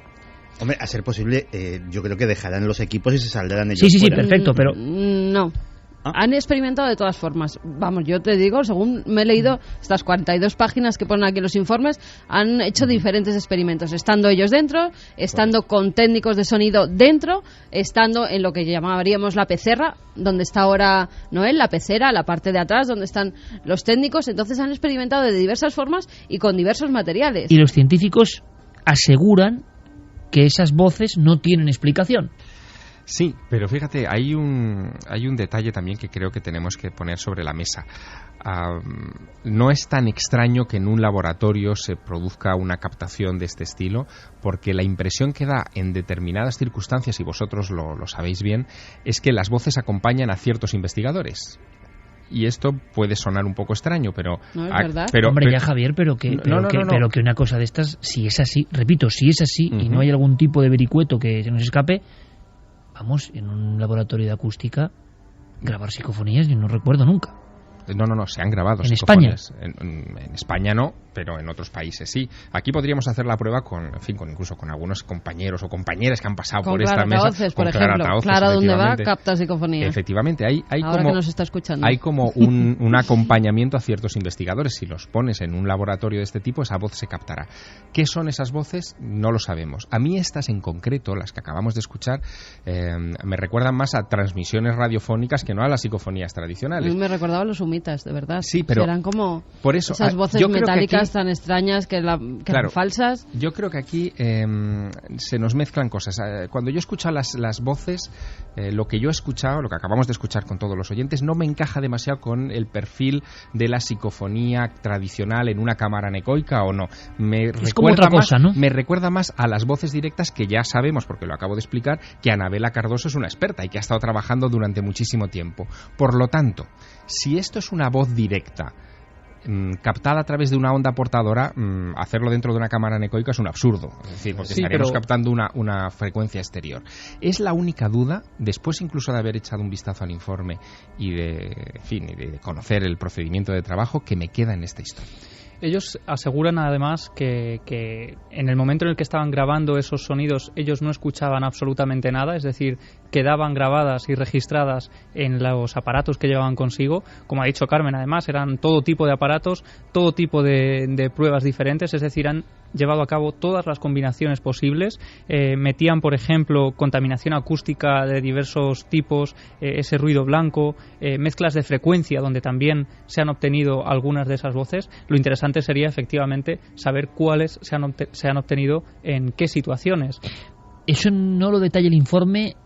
Hombre, a ser posible, yo creo que dejarán los equipos y se saldrán ellos. Sí, perfecto, pero... No. Han experimentado de todas formas. Vamos, yo te digo, según me he leído estas 42 páginas que ponen aquí los informes, han hecho diferentes experimentos, estando ellos dentro, estando con técnicos de sonido dentro, estando en lo que llamaríamos la pecerra, donde está ahora Noel, la pecera, la parte de atrás, donde están los técnicos. Entonces han experimentado de diversas formas y con diversos materiales. Y los científicos aseguran que esas voces no tienen explicación. Sí, pero fíjate, hay un detalle también que creo que tenemos que poner sobre la mesa. No es tan extraño que en un laboratorio se produzca una captación de este estilo, porque la impresión que da en determinadas circunstancias, y vosotros lo sabéis bien, es que las voces acompañan a ciertos investigadores. Y esto puede sonar un poco extraño, pero... No, es verdad. Hombre, ya, Javier, pero que una cosa de estas, si es así, repito, si es así, y no hay algún tipo de vericueto que se nos escape... Vamos, en un laboratorio de acústica, grabar psicofonías, yo no recuerdo nunca. No, se han grabado ¿En psicofonías. En España no, pero en otros países sí. Aquí podríamos hacer la prueba incluso con algunos compañeros o compañeras que han pasado por esta mesa. Por ejemplo. Claro, donde va, capta psicofonía. Efectivamente, hay ahora como, que nos está escuchando. Hay como un acompañamiento a ciertos investigadores. Si los pones en un laboratorio de este tipo, esa voz se captará. ¿Qué son esas voces? No lo sabemos. A mí estas en concreto, las que acabamos de escuchar, me recuerdan más a transmisiones radiofónicas que no a las psicofonías tradicionales. A mí me recordaba a los humitas, de verdad. Sí, pero eran como por eso, esas voces metálicas tan extrañas que eran falsas. Yo creo que aquí se nos mezclan cosas. Cuando yo he escuchado las voces, lo que yo he escuchado, lo que acabamos de escuchar con todos los oyentes, no me encaja demasiado con el perfil de la psicofonía tradicional en una cámara anecoica o no. Es como otra cosa, ¿no? Me recuerda más a las voces directas que ya sabemos, porque lo acabo de explicar, que Anabela Cardoso es una experta y que ha estado trabajando durante muchísimo tiempo. Por lo tanto, si esto es una voz directa captada a través de una onda portadora, hacerlo dentro de una cámara anecoica es un absurdo, es decir, porque estaríamos captando una frecuencia exterior. Es la única duda, después incluso de haber echado un vistazo al informe y de conocer el procedimiento de trabajo, que me queda en esta historia. Ellos aseguran además que en el momento en el que estaban grabando esos sonidos ellos no escuchaban absolutamente nada, es decir, quedaban grabadas y registradas en los aparatos que llevaban consigo. Como ha dicho Carmen, además eran todo tipo de aparatos, todo tipo de pruebas diferentes, es decir, han llevado a cabo todas las combinaciones posibles. Metían, por ejemplo, contaminación acústica de diversos tipos, ese ruido blanco, mezclas de frecuencia donde también se han obtenido algunas de esas voces. Lo interesante sería efectivamente saber cuáles se han obtenido en qué situaciones. Eso no lo detalla el informe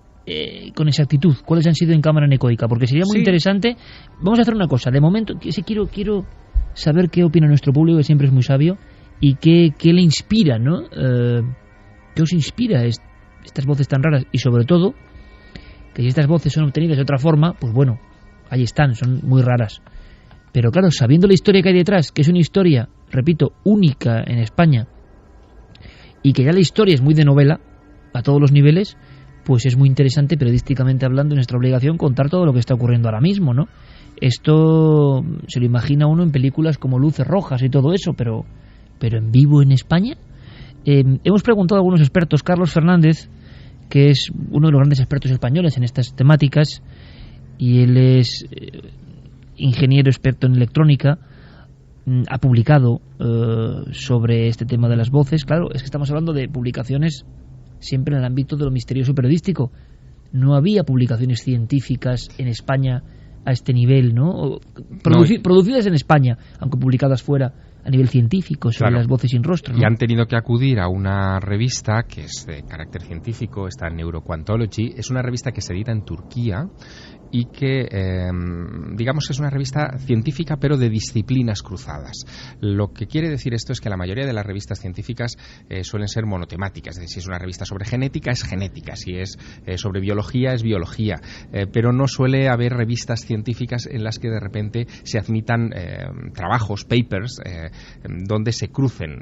con exactitud, cuáles han sido en cámara anecoica, porque sería muy interesante. Vamos a hacer una cosa, de momento quiero saber qué opina nuestro público, que siempre es muy sabio, y qué le inspira, ¿no? ¿Qué os inspira estas voces tan raras? Y sobre todo, que si estas voces son obtenidas de otra forma, pues bueno, ahí están, son muy raras. Pero claro, sabiendo la historia que hay detrás, que es una historia, repito, única en España, y que ya la historia es muy de novela, a todos los niveles, pues es muy interesante, periodísticamente hablando, nuestra obligación contar todo lo que está ocurriendo ahora mismo, ¿no? Esto se lo imagina uno en películas como Luces Rojas y todo eso, pero en vivo en España. Hemos preguntado a algunos expertos. Carlos Fernández, que es uno de los grandes expertos españoles en estas temáticas, y él es ingeniero experto en electrónica, ha publicado sobre este tema de las voces. Claro, es que estamos hablando de publicaciones siempre en el ámbito de lo misterioso periodístico. No había publicaciones científicas en España a este nivel, ¿no? Producidas en España, aunque publicadas fuera a nivel científico, sobre las voces sin rostro, ¿no? Y han tenido que acudir a una revista que es de carácter científico, está en Neuroquantology, es una revista que se edita en Turquía y que, digamos, es una revista científica pero de disciplinas cruzadas. Lo que quiere decir esto es que la mayoría de las revistas científicas suelen ser monotemáticas, es decir, si es una revista sobre genética, es genética, si es sobre biología, es biología, pero no suele haber revistas científicas en las que de repente se admitan trabajos, papers, donde se crucen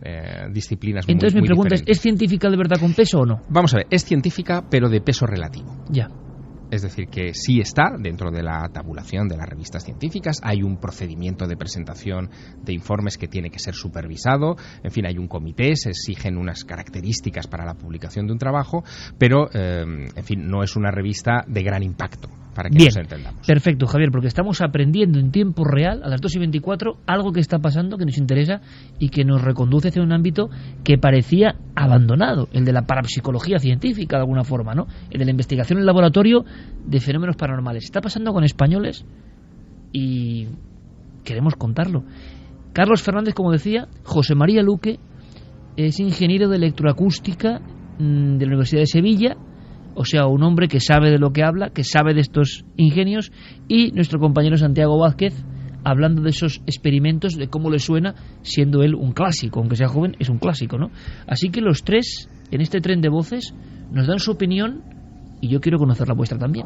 disciplinas. Entonces muy mi pregunta diferentes. ¿es científica de verdad con peso o no? Vamos a ver, es científica pero de peso relativo. Ya. Es decir, que sí está dentro de la tabulación de las revistas científicas, hay un procedimiento de presentación de informes que tiene que ser supervisado, en fin, hay un comité, se exigen unas características para la publicación de un trabajo, pero, en fin, no es una revista de gran impacto, para que Bien, nos entendamos. Perfecto, Javier, porque estamos aprendiendo en tiempo real, a las 2:24, algo que está pasando, que nos interesa y que nos reconduce hacia un ámbito que parecía abandonado, el de la parapsicología científica, de alguna forma, ¿no? El de la investigación en laboratorio de fenómenos paranormales. Está pasando con españoles y queremos contarlo. Carlos Fernández, como decía, José María Luque es ingeniero de electroacústica de la Universidad de Sevilla, o sea, un hombre que sabe de lo que habla, que sabe de estos ingenios, y nuestro compañero Santiago Vázquez, hablando de esos experimentos, de cómo le suena, siendo él un clásico, aunque sea joven, es un clásico, ¿no? Así que los tres, en este tren de voces, nos dan su opinión y yo quiero conocer la vuestra también.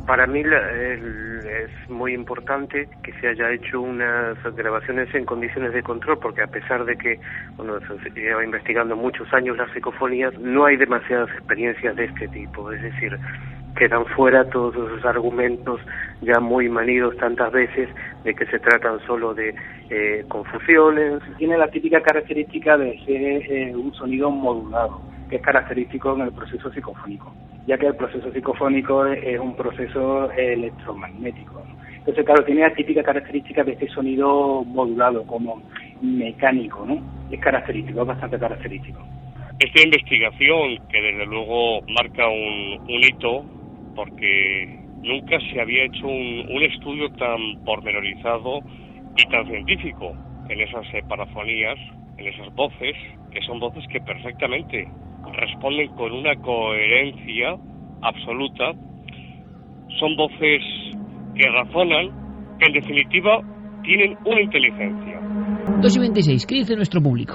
Para mí es muy importante que se haya hecho unas grabaciones en condiciones de control, porque a pesar de que se lleva investigando muchos años las psicofonías, no hay demasiadas experiencias de este tipo, es decir, quedan fuera todos esos argumentos ya muy manidos tantas veces de que se tratan solo de confusiones. Tiene la típica característica de ser un sonido modulado, que es característico en el proceso psicofónico, ya que el proceso psicofónico es un proceso electromagnético, ¿no? Entonces, claro, tiene la típica característica de este sonido modulado, como mecánico, ¿no? Es característico, es bastante característico. Esta investigación, que desde luego marca un hito, porque nunca se había hecho un estudio tan pormenorizado y tan científico en esas parafonías, en esas voces, que son voces que perfectamente responden con una coherencia absoluta, son voces que razonan, que en definitiva tienen una inteligencia. 2:26, ¿qué dice nuestro público?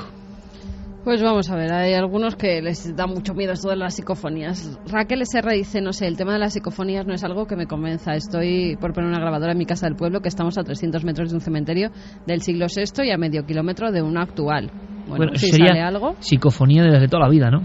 Pues vamos a ver, hay algunos que les da mucho miedo esto de las psicofonías. Raquel SR dice, no sé, el tema de las psicofonías no es algo que me convenza. Estoy por poner una grabadora en mi casa del pueblo, que estamos a 300 metros de un cementerio del siglo VI y a medio kilómetro de uno actual. Bueno, si sería sale algo. Psicofonía de las de toda la vida, ¿no?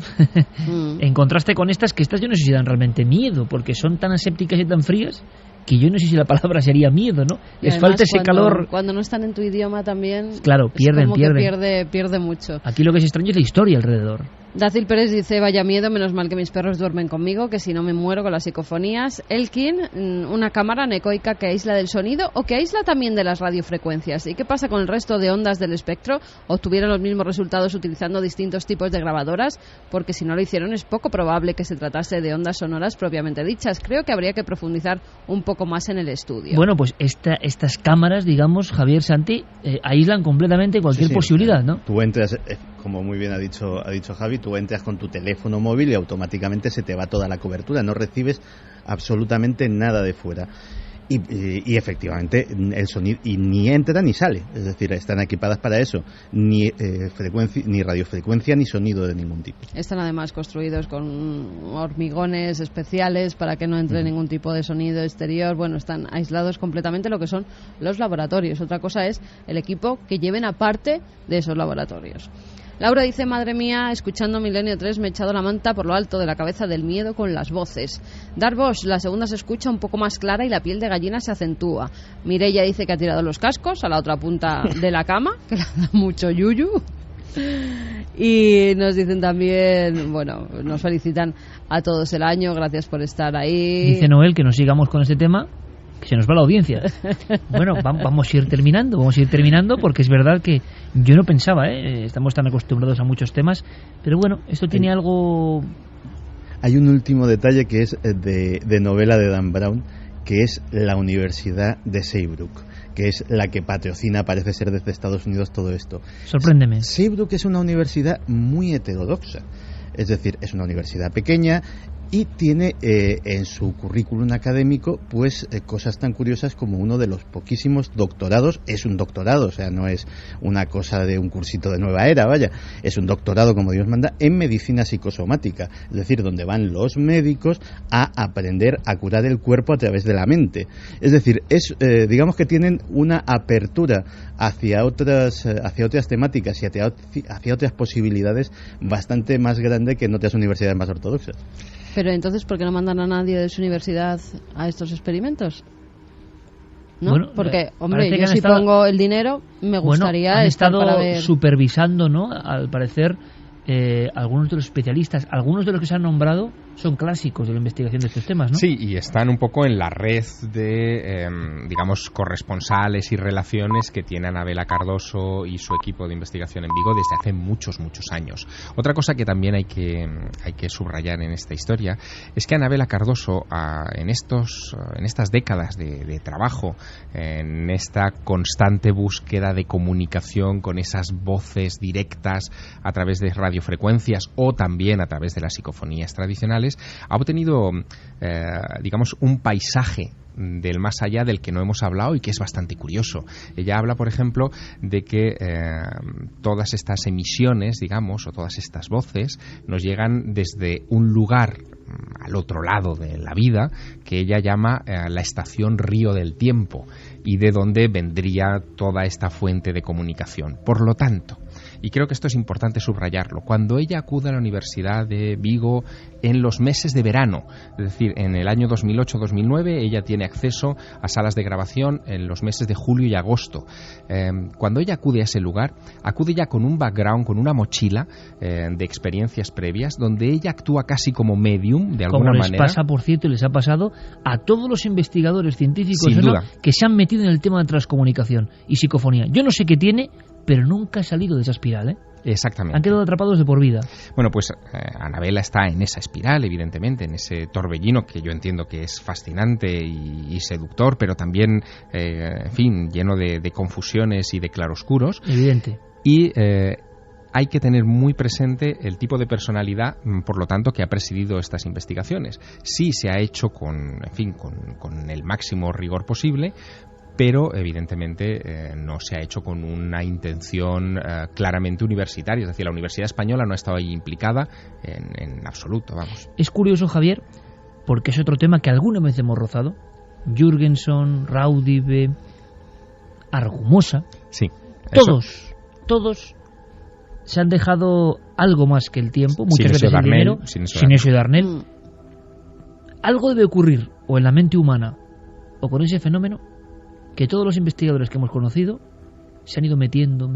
En contraste con estas, que estas yo no sé si dan realmente miedo, porque son tan asépticas y tan frías que yo no sé si la palabra sería miedo, ¿no? Les falta ese calor. Cuando no están en tu idioma también. Claro, pierden. Pierde mucho. Aquí lo que es extraño es la historia alrededor. Dacil Pérez dice, vaya miedo, menos mal que mis perros duermen conmigo, que si no me muero con las psicofonías. Elkin, una cámara anecoica que aísla del sonido o que aísla también de las radiofrecuencias. ¿Y qué pasa con el resto de ondas del espectro? ¿Obtuvieron los mismos resultados utilizando distintos tipos de grabadoras? Porque si no lo hicieron es poco probable que se tratase de ondas sonoras propiamente dichas. Creo que habría que profundizar un poco más en el estudio. Bueno, pues estas cámaras, digamos, Javier, Santi, aíslan completamente cualquier posibilidad, ¿no? Tú entras, como muy bien ha dicho Javi, tú entras con tu teléfono móvil y automáticamente se te va toda la cobertura, no recibes absolutamente nada de fuera. Y efectivamente el sonido ni entra ni sale, es decir, están equipadas para eso, ni radiofrecuencia ni sonido de ningún tipo. Están además construidos con hormigones especiales para que no entre ningún tipo de sonido exterior. Bueno, están aislados completamente lo que son los laboratorios. Otra cosa es el equipo que lleven aparte de esos laboratorios. Laura dice, madre mía, escuchando Milenio 3 me he echado la manta por lo alto de la cabeza del miedo con las voces. Darbosch, la segunda se escucha un poco más clara y la piel de gallina se acentúa. Mireia dice que ha tirado los cascos a la otra punta de la cama, que le da mucho yuyu. Y nos dicen también, bueno, nos felicitan a todos el año, gracias por estar ahí. Dice Noel que nos sigamos con este tema, que se nos va la audiencia. Bueno, vamos a ir terminando porque es verdad que yo no pensaba, estamos tan acostumbrados a muchos temas, pero bueno, esto tiene algo. Hay un último detalle que es de novela de Dan Brown, que es la Universidad de Saybrook, que es la que patrocina, parece ser desde Estados Unidos, todo esto. Sorpréndeme. Saybrook es una universidad muy heterodoxa. Es decir, es una universidad pequeña y tiene en su currículum académico pues cosas tan curiosas como uno de los poquísimos doctorados. Es un doctorado, o sea, no es una cosa de un cursito de nueva era, vaya, es un doctorado como Dios manda en medicina psicosomática, es decir, donde van los médicos a aprender a curar el cuerpo a través de la mente. Es decir, digamos que tienen una apertura hacia otras temáticas y hacia otras posibilidades bastante más grande que en otras universidades más ortodoxas. Pero entonces, ¿por qué no mandan a nadie de su universidad a estos experimentos? ¿No? Bueno, porque, hombre, yo si pongo el dinero, me gustaría han estar estado para ver... supervisando, ¿no? Al parecer, algunos de los especialistas, algunos de los que se han nombrado son clásicos de la investigación de estos temas, ¿no? Sí, y están un poco en la red de, digamos, corresponsales y relaciones que tiene Anabela Cardoso y su equipo de investigación en Vigo desde hace muchos, muchos años. Otra cosa que también hay que subrayar en esta historia es que Anabela Cardoso, en estas décadas de trabajo, en esta constante búsqueda de comunicación con esas voces directas a través de radiofrecuencias o también a través de las psicofonías tradicionales, ha obtenido, digamos, un paisaje del más allá del que no hemos hablado y que es bastante curioso. Ella habla, por ejemplo, de que todas estas emisiones, digamos, o todas estas voces nos llegan desde un lugar al otro lado de la vida que ella llama la estación Río del Tiempo, y de donde vendría toda esta fuente de comunicación. Por lo tanto, y creo que esto es importante subrayarlo, cuando ella acude a la Universidad de Vigo en los meses de verano, es decir, en el año 2008-2009, ella tiene acceso a salas de grabación en los meses de julio y agosto. Cuando ella acude a ese lugar, acude ya con un background, con una mochila de experiencias previas, donde ella actúa casi como medium, de alguna manera. Como les pasa, por cierto, y les ha pasado a todos los investigadores científicos, ¿no?, que se han metido en el tema de transcomunicación y psicofonía. Yo no sé qué tiene, pero nunca ha salido de esa espiral, ¿eh? Exactamente. Han quedado atrapados de por vida. Bueno, pues Anabela está en esa espiral, evidentemente, en ese torbellino que yo entiendo que es fascinante y seductor, pero también, en fin, lleno de confusiones y de claroscuros. Evidente. Y hay que tener muy presente el tipo de personalidad, por lo tanto, que ha presidido estas investigaciones. Sí se ha hecho con el máximo rigor posible, pero evidentemente no se ha hecho con una intención claramente universitaria. Es decir, la Universidad Española no ha estado ahí implicada en absoluto, vamos. Es curioso, Javier, porque es otro tema que alguna vez hemos rozado. Jürgenson, Raudive, Argumosa. Sí. Todos se han dejado algo más que el tiempo, muchas veces el dinero, Sinesio y Darnell. Algo debe ocurrir o en la mente humana o con ese fenómeno que todos los investigadores que hemos conocido se han ido metiendo,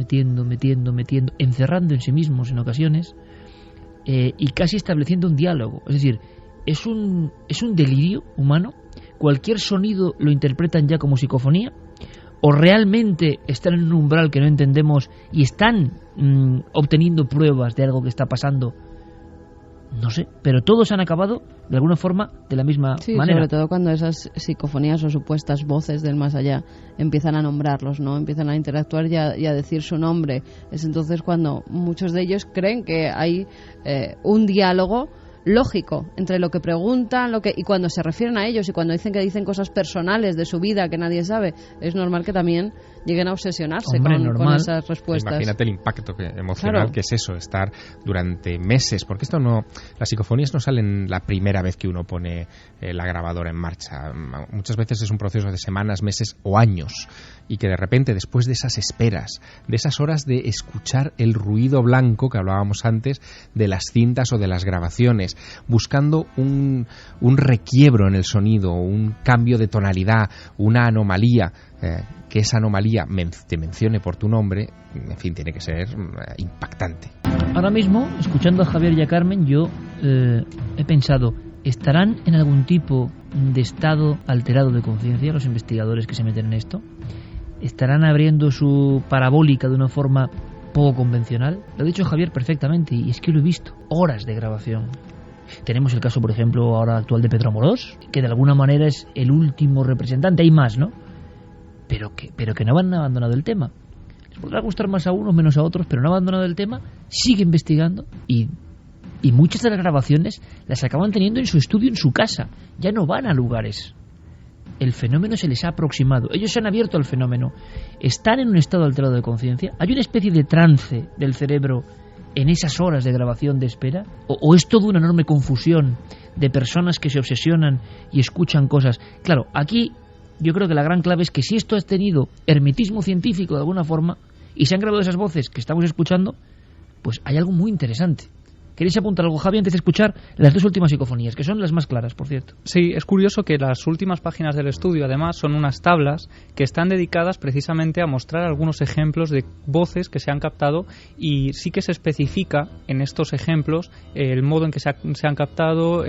encerrando en sí mismos en ocasiones, y casi estableciendo un diálogo. Es decir, es un delirio humano. Cualquier sonido lo interpretan ya como psicofonía, o realmente están en un umbral que no entendemos y están obteniendo pruebas de algo que está pasando. No sé, pero todos han acabado de alguna forma de la misma manera. Sobre todo cuando esas psicofonías o supuestas voces del más allá empiezan a nombrarlos, ¿no? Empiezan a interactuar y a decir su nombre. Es entonces cuando muchos de ellos creen que hay un diálogo lógico entre lo que preguntan, y cuando se refieren a ellos y cuando dicen que dicen cosas personales de su vida que nadie sabe, es normal que también lleguen a obsesionarse con esas respuestas. Imagínate el impacto emocional, que es eso, estar durante meses, porque las psicofonías no salen la primera vez que uno pone la grabadora en marcha. Muchas veces es un proceso de semanas, meses o años, y que de repente, después de esas esperas, de esas horas de escuchar el ruido blanco que hablábamos antes de las cintas o de las grabaciones, buscando un requiebro en el sonido, un cambio de tonalidad, una anomalía, que esa anomalía te mencione por tu nombre, en fin, tiene que ser impactante. Ahora mismo, escuchando a Javier y a Carmen, yo he pensado, ¿estarán en algún tipo de estado alterado de conciencia los investigadores que se meten en esto? ¿Estarán abriendo su parabólica de una forma poco convencional? Lo ha dicho Javier perfectamente, y es que lo he visto. Horas de grabación. Tenemos el caso, por ejemplo, ahora actual de Pedro Amorós, que de alguna manera es el último representante. Hay más, ¿no? Pero que no han abandonado el tema. Les podrá gustar más a unos, menos a otros, pero no han abandonado el tema, sigue investigando y Y muchas de las grabaciones las acaban teniendo en su estudio, en su casa. Ya no van a lugares. El fenómeno se les ha aproximado. Ellos se han abierto al fenómeno. Están en un estado alterado de conciencia. ¿Hay una especie de trance del cerebro en esas horas de grabación de espera? ¿O es todo una enorme confusión de personas que se obsesionan y escuchan cosas? Claro, aquí yo creo que la gran clave es que si esto ha tenido hermetismo científico de alguna forma y se han grabado esas voces que estamos escuchando, pues hay algo muy interesante. ¿Queréis apuntar algo, Javi, antes de escuchar las dos últimas psicofonías, que son las más claras, por cierto? Sí, es curioso que las últimas páginas del estudio, además, son unas tablas que están dedicadas precisamente a mostrar algunos ejemplos de voces que se han captado, y sí que se especifica en estos ejemplos el modo en que se han captado,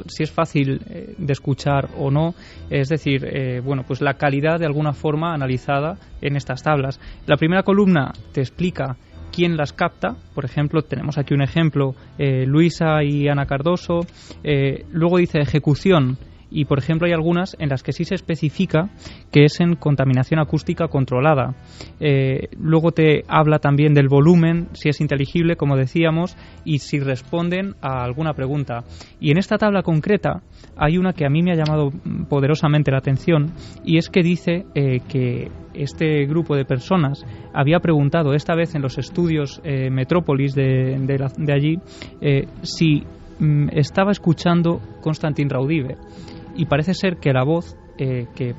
si es fácil de escuchar o no, es decir, pues la calidad de alguna forma analizada en estas tablas. La primera columna te explica quién las capta. Por ejemplo, tenemos aquí un ejemplo, Luisa y Ana Cardoso. Luego dice ejecución, y por ejemplo hay algunas en las que sí se especifica que es en contaminación acústica controlada. Luego te habla también del volumen, si es inteligible, como decíamos, y si responden a alguna pregunta. Y en esta tabla concreta hay una que a mí me ha llamado poderosamente la atención, y es que dice que este grupo de personas había preguntado, esta vez en los estudios Metrópolis de allí, si estaba escuchando Constantin Raudive, y parece ser que la voz que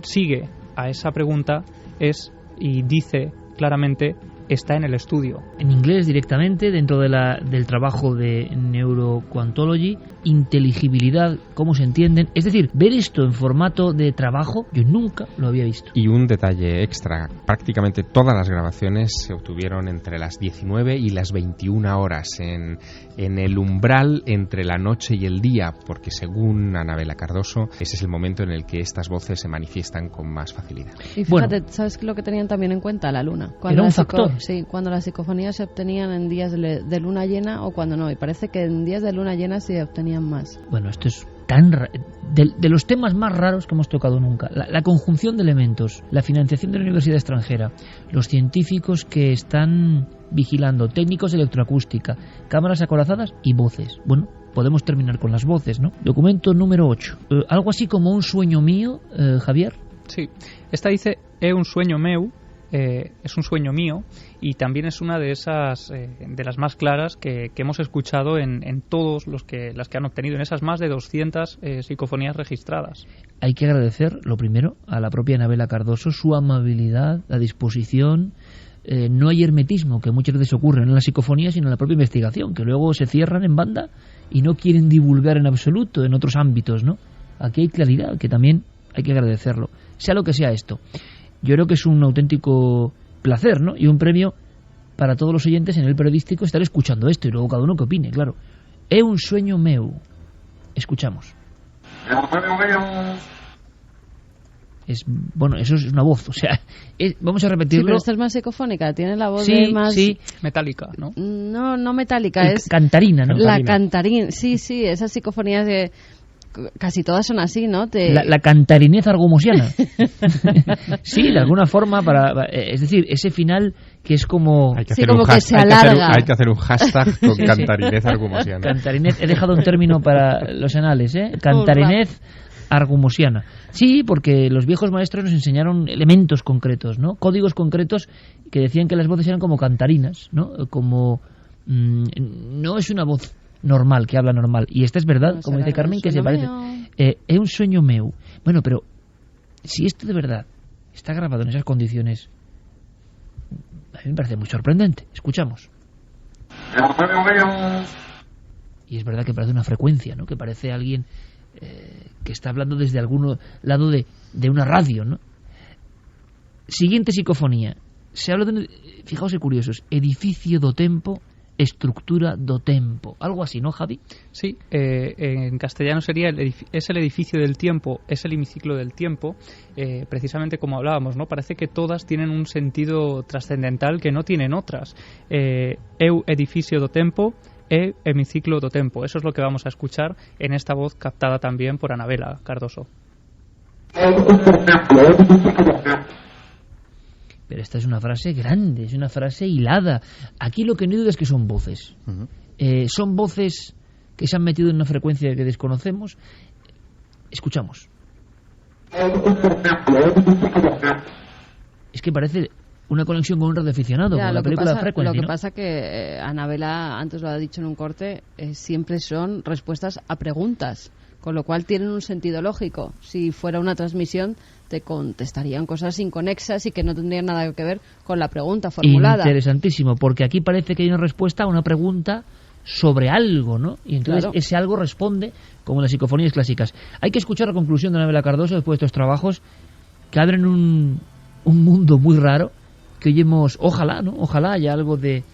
sigue a esa pregunta es, y dice claramente, está en el estudio. En inglés directamente, dentro del trabajo de Neuroquantology, inteligibilidad, cómo se entienden. Es decir, ver esto en formato de trabajo, yo nunca lo había visto. Y un detalle extra, prácticamente todas las grabaciones se obtuvieron entre las 19 y las 21 horas, en el umbral entre la noche y el día, porque según Anabela Cardoso, ese es el momento en el que estas voces se manifiestan con más facilidad. Y fíjate, ¿sabes lo que tenían también en cuenta? La luna. Era un factor. Sí, cuando las psicofonías se obtenían en días de luna llena o cuando no, y parece que en días de luna llena se obtenían más. Bueno, esto es tan de los temas más raros que hemos tocado nunca. La conjunción de elementos, la financiación de la universidad extranjera, los científicos que están vigilando, técnicos de electroacústica, cámaras acorazadas y voces. Bueno, podemos terminar con las voces, ¿no? Documento número 8. Algo así como un sueño mío, Javier. Sí, esta dice, es un sueño meu. Es un sueño mío, y también es una de esas de las más claras que hemos escuchado en todos las que han obtenido, en esas más de 200 psicofonías registradas. Hay que agradecer, lo primero, a la propia Anabela Cardoso, su amabilidad, la disposición. No hay hermetismo, que muchas veces ocurre en la psicofonía, sino en la propia investigación, que luego se cierran en banda y no quieren divulgar en absoluto en otros ámbitos, ¿no? Aquí hay claridad, que también hay que agradecerlo, sea lo que sea esto. Yo creo que es un auténtico placer, ¿no? Y un premio para todos los oyentes en el periodístico estar escuchando esto, y luego cada uno que opine, claro. É un sueño meu. Escuchamos. Bueno, eso es una voz, o sea, vamos a repetirlo. Sí, pero esta es más psicofónica, tiene la voz más... Sí, metálica, ¿no? No metálica, es... Cantarina, ¿no? La cantarina, sí, esas psicofonías de... Casi todas son así, ¿no? La cantarinez argumosiana. Sí, de alguna forma, es decir, ese final que es como... Hay que hacer un hashtag con cantarinez argumosiana. Cantarinez, he dejado un término para los anales, cantarinez argumosiana. Sí, porque los viejos maestros nos enseñaron elementos concretos, ¿no? Códigos concretos que decían que las voces eran como cantarinas, ¿no? Como... no es una voz normal, que habla normal. Y esta es verdad, no, como dice Carmen, que se parece. Es un sueño meu. Bueno, pero si esto de verdad está grabado en esas condiciones, a mí me parece muy sorprendente. Escuchamos. Y es verdad que parece una frecuencia, ¿no? Que parece alguien que está hablando desde algún lado de una radio, ¿no? Siguiente psicofonía. Se habla de, fijaos qué curiosos, edificio do tempo, estructura do tempo, algo así, ¿no, Javi? Sí, en castellano sería es el edificio del tiempo, es el hemiciclo del tiempo, precisamente como hablábamos, ¿no? Parece que todas tienen un sentido trascendental que no tienen otras. Eu edificio do tempo, e hemiciclo do tempo. Eso es lo que vamos a escuchar en esta voz captada también por Anabela Cardoso. Pero esta es una frase grande, es una frase hilada. Aquí lo que no hay duda es que son voces. Son voces que se han metido en una frecuencia que desconocemos. Escuchamos. Es que parece una conexión con un radioaficionado, con la película de Frequency. Lo que pasa que Anabela, antes lo ha dicho en un corte, siempre son respuestas a preguntas, con lo cual tienen un sentido lógico. Si fuera una transmisión, te contestarían cosas inconexas y que no tendrían nada que ver con la pregunta formulada. Interesantísimo, porque aquí parece que hay una respuesta a una pregunta sobre algo, ¿no? Y entonces ese algo responde como en las psicofonías clásicas. Hay que escuchar la conclusión de Anabela Cardoso después de estos trabajos que abren un mundo muy raro, que oyemos, ojalá, ¿no? Ojalá haya algo de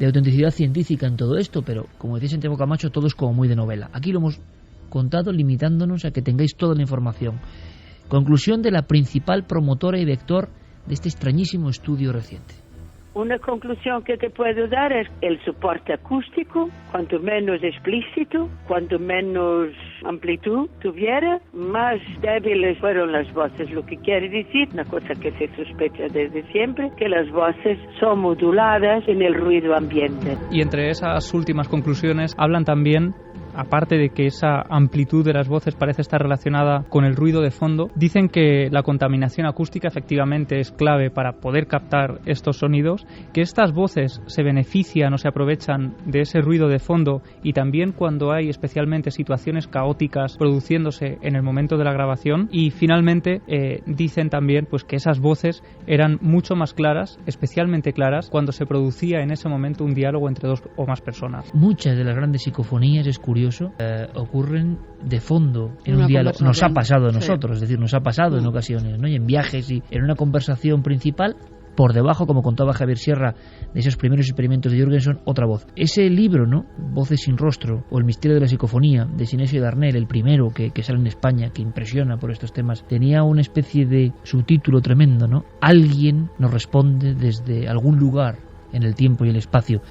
autenticidad científica en todo esto, pero como decía Santiago Camacho, todo es como muy de novela. Aquí lo hemos contado limitándonos a que tengáis toda la información. Conclusión de la principal promotora y vector de este extrañísimo estudio reciente. Una conclusión que te puedo dar es el soporte acústico, cuanto menos explícito, cuanto menos amplitud tuviera, más débiles fueron las voces. Lo que quiere decir, una cosa que se sospecha desde siempre, que las voces son moduladas en el ruido ambiente. Y entre esas últimas conclusiones hablan también, aparte de que esa amplitud de las voces parece estar relacionada con el ruido de fondo, dicen que la contaminación acústica efectivamente es clave para poder captar estos sonidos, que estas voces se benefician o se aprovechan de ese ruido de fondo y también cuando hay especialmente situaciones caóticas produciéndose en el momento de la grabación, y finalmente dicen también pues que esas voces eran mucho más claras, especialmente claras, cuando se producía en ese momento un diálogo entre dos o más personas. Muchas de las grandes psicofonías, es curioso, ocurren de fondo en un diálogo. Nos ha pasado a nosotros, es decir, nos ha pasado en ocasiones, ¿no? Y en viajes y en una conversación principal, por debajo, como contaba Javier Sierra, de esos primeros experimentos de Jürgenson, otra voz. Ese libro, ¿no? Voces sin rostro, o El misterio de la psicofonía, de Sinesio Darnell, el primero que sale en España, que impresiona por estos temas, tenía una especie de subtítulo tremendo, ¿no? Alguien nos responde desde algún lugar en el tiempo y el espacio.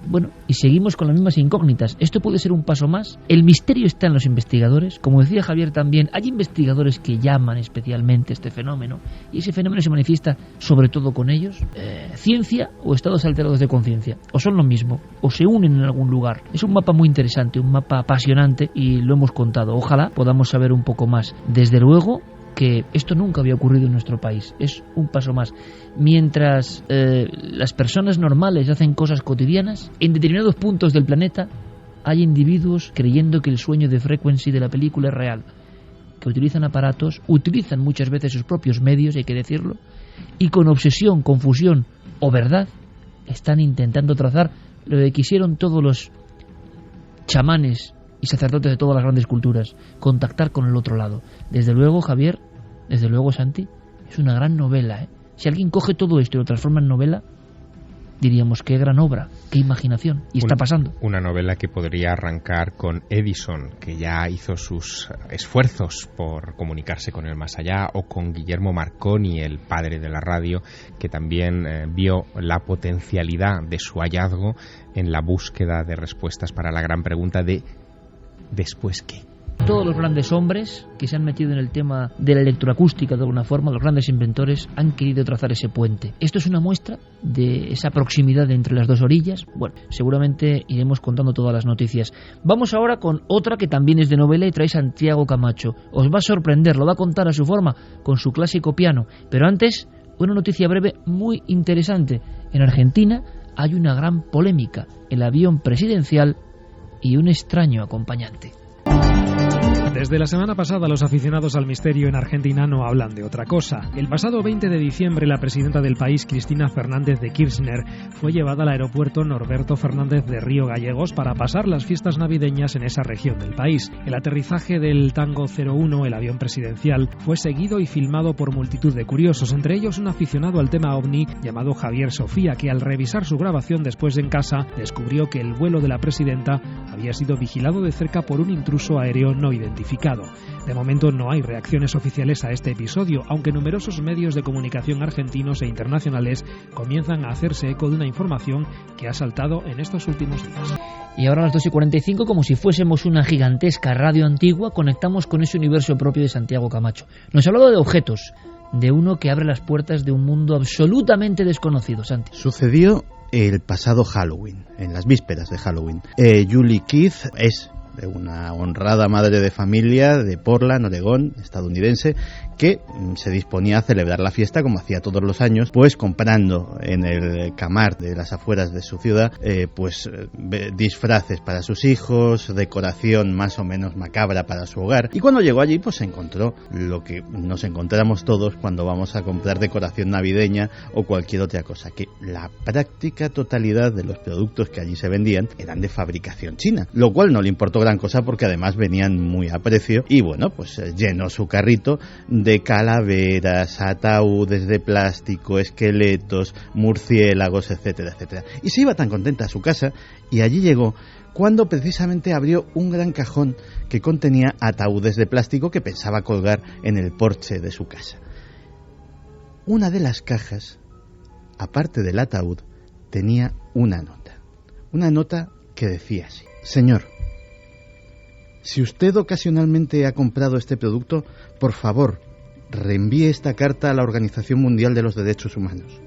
Bueno, y seguimos con las mismas incógnitas. Esto puede ser un paso más. El misterio está en los investigadores. Como decía Javier también, hay investigadores que llaman especialmente este fenómeno, y ese fenómeno se manifiesta sobre todo con ellos. Ciencia o estados alterados de conciencia. O son lo mismo, o se unen en algún lugar. Es un mapa muy interesante, un mapa apasionante, y lo hemos contado. Ojalá podamos saber un poco más. Desde luego que esto nunca había ocurrido en nuestro país. Es un paso más. Mientras las personas normales hacen cosas cotidianas, en determinados puntos del planeta hay individuos creyendo que el sueño de Frequency de la película es real, que utilizan aparatos, utilizan muchas veces sus propios medios, hay que decirlo, y con obsesión, confusión o verdad están intentando trazar lo que quisieron todos los chamanes y sacerdotes de todas las grandes culturas, contactar con el otro lado. Desde luego, Javier, desde luego, Santi, es una gran novela, ¿eh? Si alguien coge todo esto y lo transforma en novela, diríamos qué gran obra, qué imaginación, y está pasando. Una novela que podría arrancar con Edison, que ya hizo sus esfuerzos por comunicarse con el más allá, o con Guillermo Marconi, el padre de la radio, que también vio la potencialidad de su hallazgo en la búsqueda de respuestas para la gran pregunta de ¿después qué? Todos los grandes hombres que se han metido en el tema de la electroacústica de alguna forma, los grandes inventores, han querido trazar ese puente. Esto es una muestra de esa proximidad entre las dos orillas. Bueno, seguramente iremos contando todas las noticias. Vamos ahora con otra que también es de novela y trae Santiago Camacho. Os va a sorprender, lo va a contar a su forma, con su clásico piano. Pero antes, una noticia breve muy interesante. En Argentina hay una gran polémica. El avión presidencial y un extraño acompañante. Desde la semana pasada los aficionados al misterio en Argentina no hablan de otra cosa. El pasado 20 de diciembre la presidenta del país, Cristina Fernández de Kirchner, fue llevada al aeropuerto Norberto Fernández de Río Gallegos para pasar las fiestas navideñas en esa región del país. El aterrizaje del Tango 01, el avión presidencial, fue seguido y filmado por multitud de curiosos, entre ellos un aficionado al tema ovni llamado Javier Sofía, que al revisar su grabación después en casa descubrió que el vuelo de la presidenta había sido vigilado de cerca por un intruso aéreo no identificado. De momento no hay reacciones oficiales a este episodio, aunque numerosos medios de comunicación argentinos e internacionales comienzan a hacerse eco de una información que ha saltado en estos últimos días. Y ahora a las 2:45, como si fuésemos una gigantesca radio antigua, conectamos con ese universo propio de Santiago Camacho. Nos ha hablado de objetos, de uno que abre las puertas de un mundo absolutamente desconocido, Santi. Sucedió el pasado Halloween, en las vísperas de Halloween. Julie Keith es una honrada madre de familia de Portland, Oregón, estadounidense, que se disponía a celebrar la fiesta como hacía todos los años, pues comprando en el Kmart de las afueras de su ciudad disfraces para sus hijos, decoración más o menos macabra para su hogar, y cuando llegó allí pues se encontró lo que nos encontramos todos cuando vamos a comprar decoración navideña o cualquier otra cosa, que la práctica totalidad de los productos que allí se vendían eran de fabricación china, lo cual no le importó gran cosa porque además venían muy a precio, y bueno, pues llenó su carrito de calaveras, ataúdes de plástico, esqueletos, murciélagos, etcétera, etcétera. Y se iba tan contenta a su casa, y allí llegó cuando precisamente abrió un gran cajón que contenía ataúdes de plástico que pensaba colgar en el porche de su casa. Una de las cajas, aparte del ataúd, tenía una nota que decía así: Señor, si usted ocasionalmente ha comprado este producto, por favor, reenvíe esta carta a la Organización Mundial de los Derechos Humanos.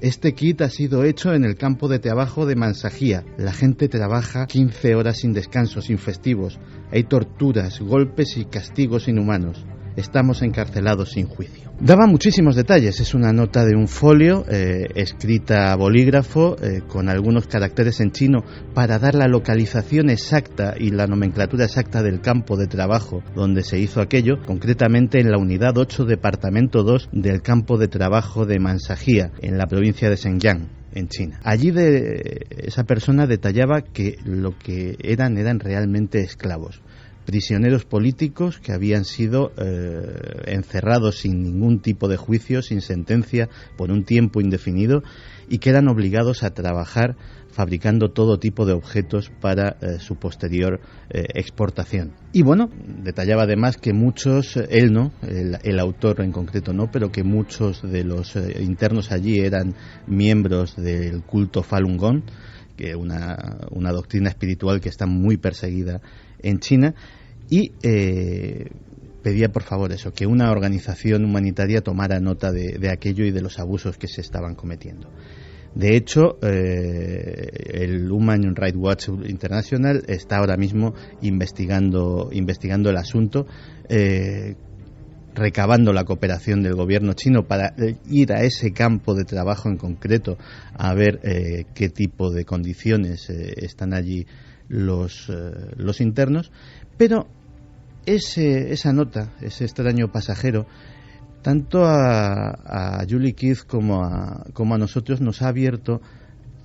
Este kit ha sido hecho en el campo de trabajo de Mansajía. La gente trabaja 15 horas sin descanso, sin festivos. Hay torturas, golpes y castigos inhumanos. Estamos encarcelados sin juicio. Daba muchísimos detalles. Es una nota de un folio escrita a bolígrafo con algunos caracteres en chino para dar la localización exacta y la nomenclatura exacta del campo de trabajo donde se hizo aquello, concretamente en la unidad 8, departamento 2 del campo de trabajo de Mansajía, en la provincia de Zhejiang, en China. Allí esa persona detallaba que lo que eran realmente esclavos, prisioneros políticos que habían sido encerrados sin ningún tipo de juicio, sin sentencia, por un tiempo indefinido, y que eran obligados a trabajar fabricando todo tipo de objetos para su posterior exportación. Y bueno, detallaba además que muchos, él no, el autor en concreto no, pero que muchos de los internos allí eran miembros del culto Falun Gong, que una doctrina espiritual que está muy perseguida en China, y pedía por favor eso, que una organización humanitaria tomara nota de aquello y de los abusos que se estaban cometiendo. De hecho, el Human Rights Watch International está ahora mismo investigando el asunto, recabando la cooperación del gobierno chino para ir a ese campo de trabajo en concreto a ver qué tipo de condiciones están allí los internos, pero esa nota, ese extraño pasajero, tanto a Julie Keith como a nosotros nos ha abierto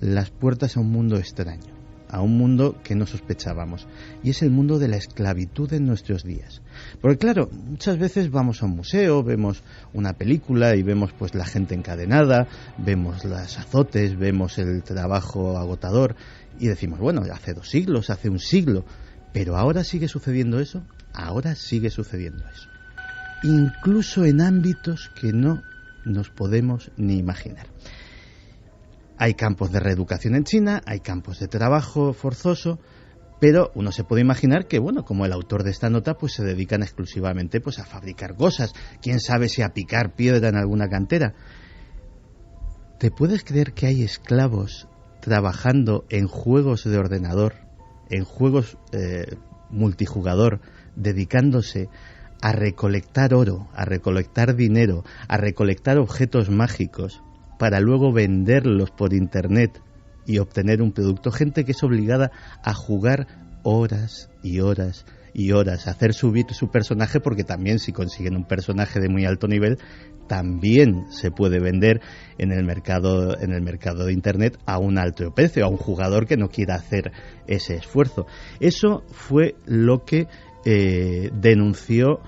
las puertas a un mundo extraño, a un mundo que no sospechábamos, y es el mundo de la esclavitud en nuestros días. Porque claro, muchas veces vamos a un museo, vemos una película y vemos pues la gente encadenada, vemos los azotes, vemos el trabajo agotador y decimos, bueno, hace 2 siglos, hace 1 siglo, pero ahora sigue sucediendo eso, incluso en ámbitos que no nos podemos ni imaginar. Hay campos de reeducación en China, hay campos de trabajo forzoso, pero uno se puede imaginar que, bueno, como el autor de esta nota, pues se dedican exclusivamente pues a fabricar cosas, quién sabe si a picar piedra en alguna cantera. ¿Te puedes creer que hay esclavos trabajando en juegos de ordenador, en juegos multijugador, dedicándose a recolectar oro, a recolectar dinero, a recolectar objetos mágicos para luego venderlos por internet y obtener un producto? Gente que es obligada a jugar horas y horas y horas, a hacer subir su personaje, porque también si consiguen un personaje de muy alto nivel también se puede vender en el mercado de internet a un alto precio, a un jugador que no quiera hacer ese esfuerzo. Eso fue lo que denunció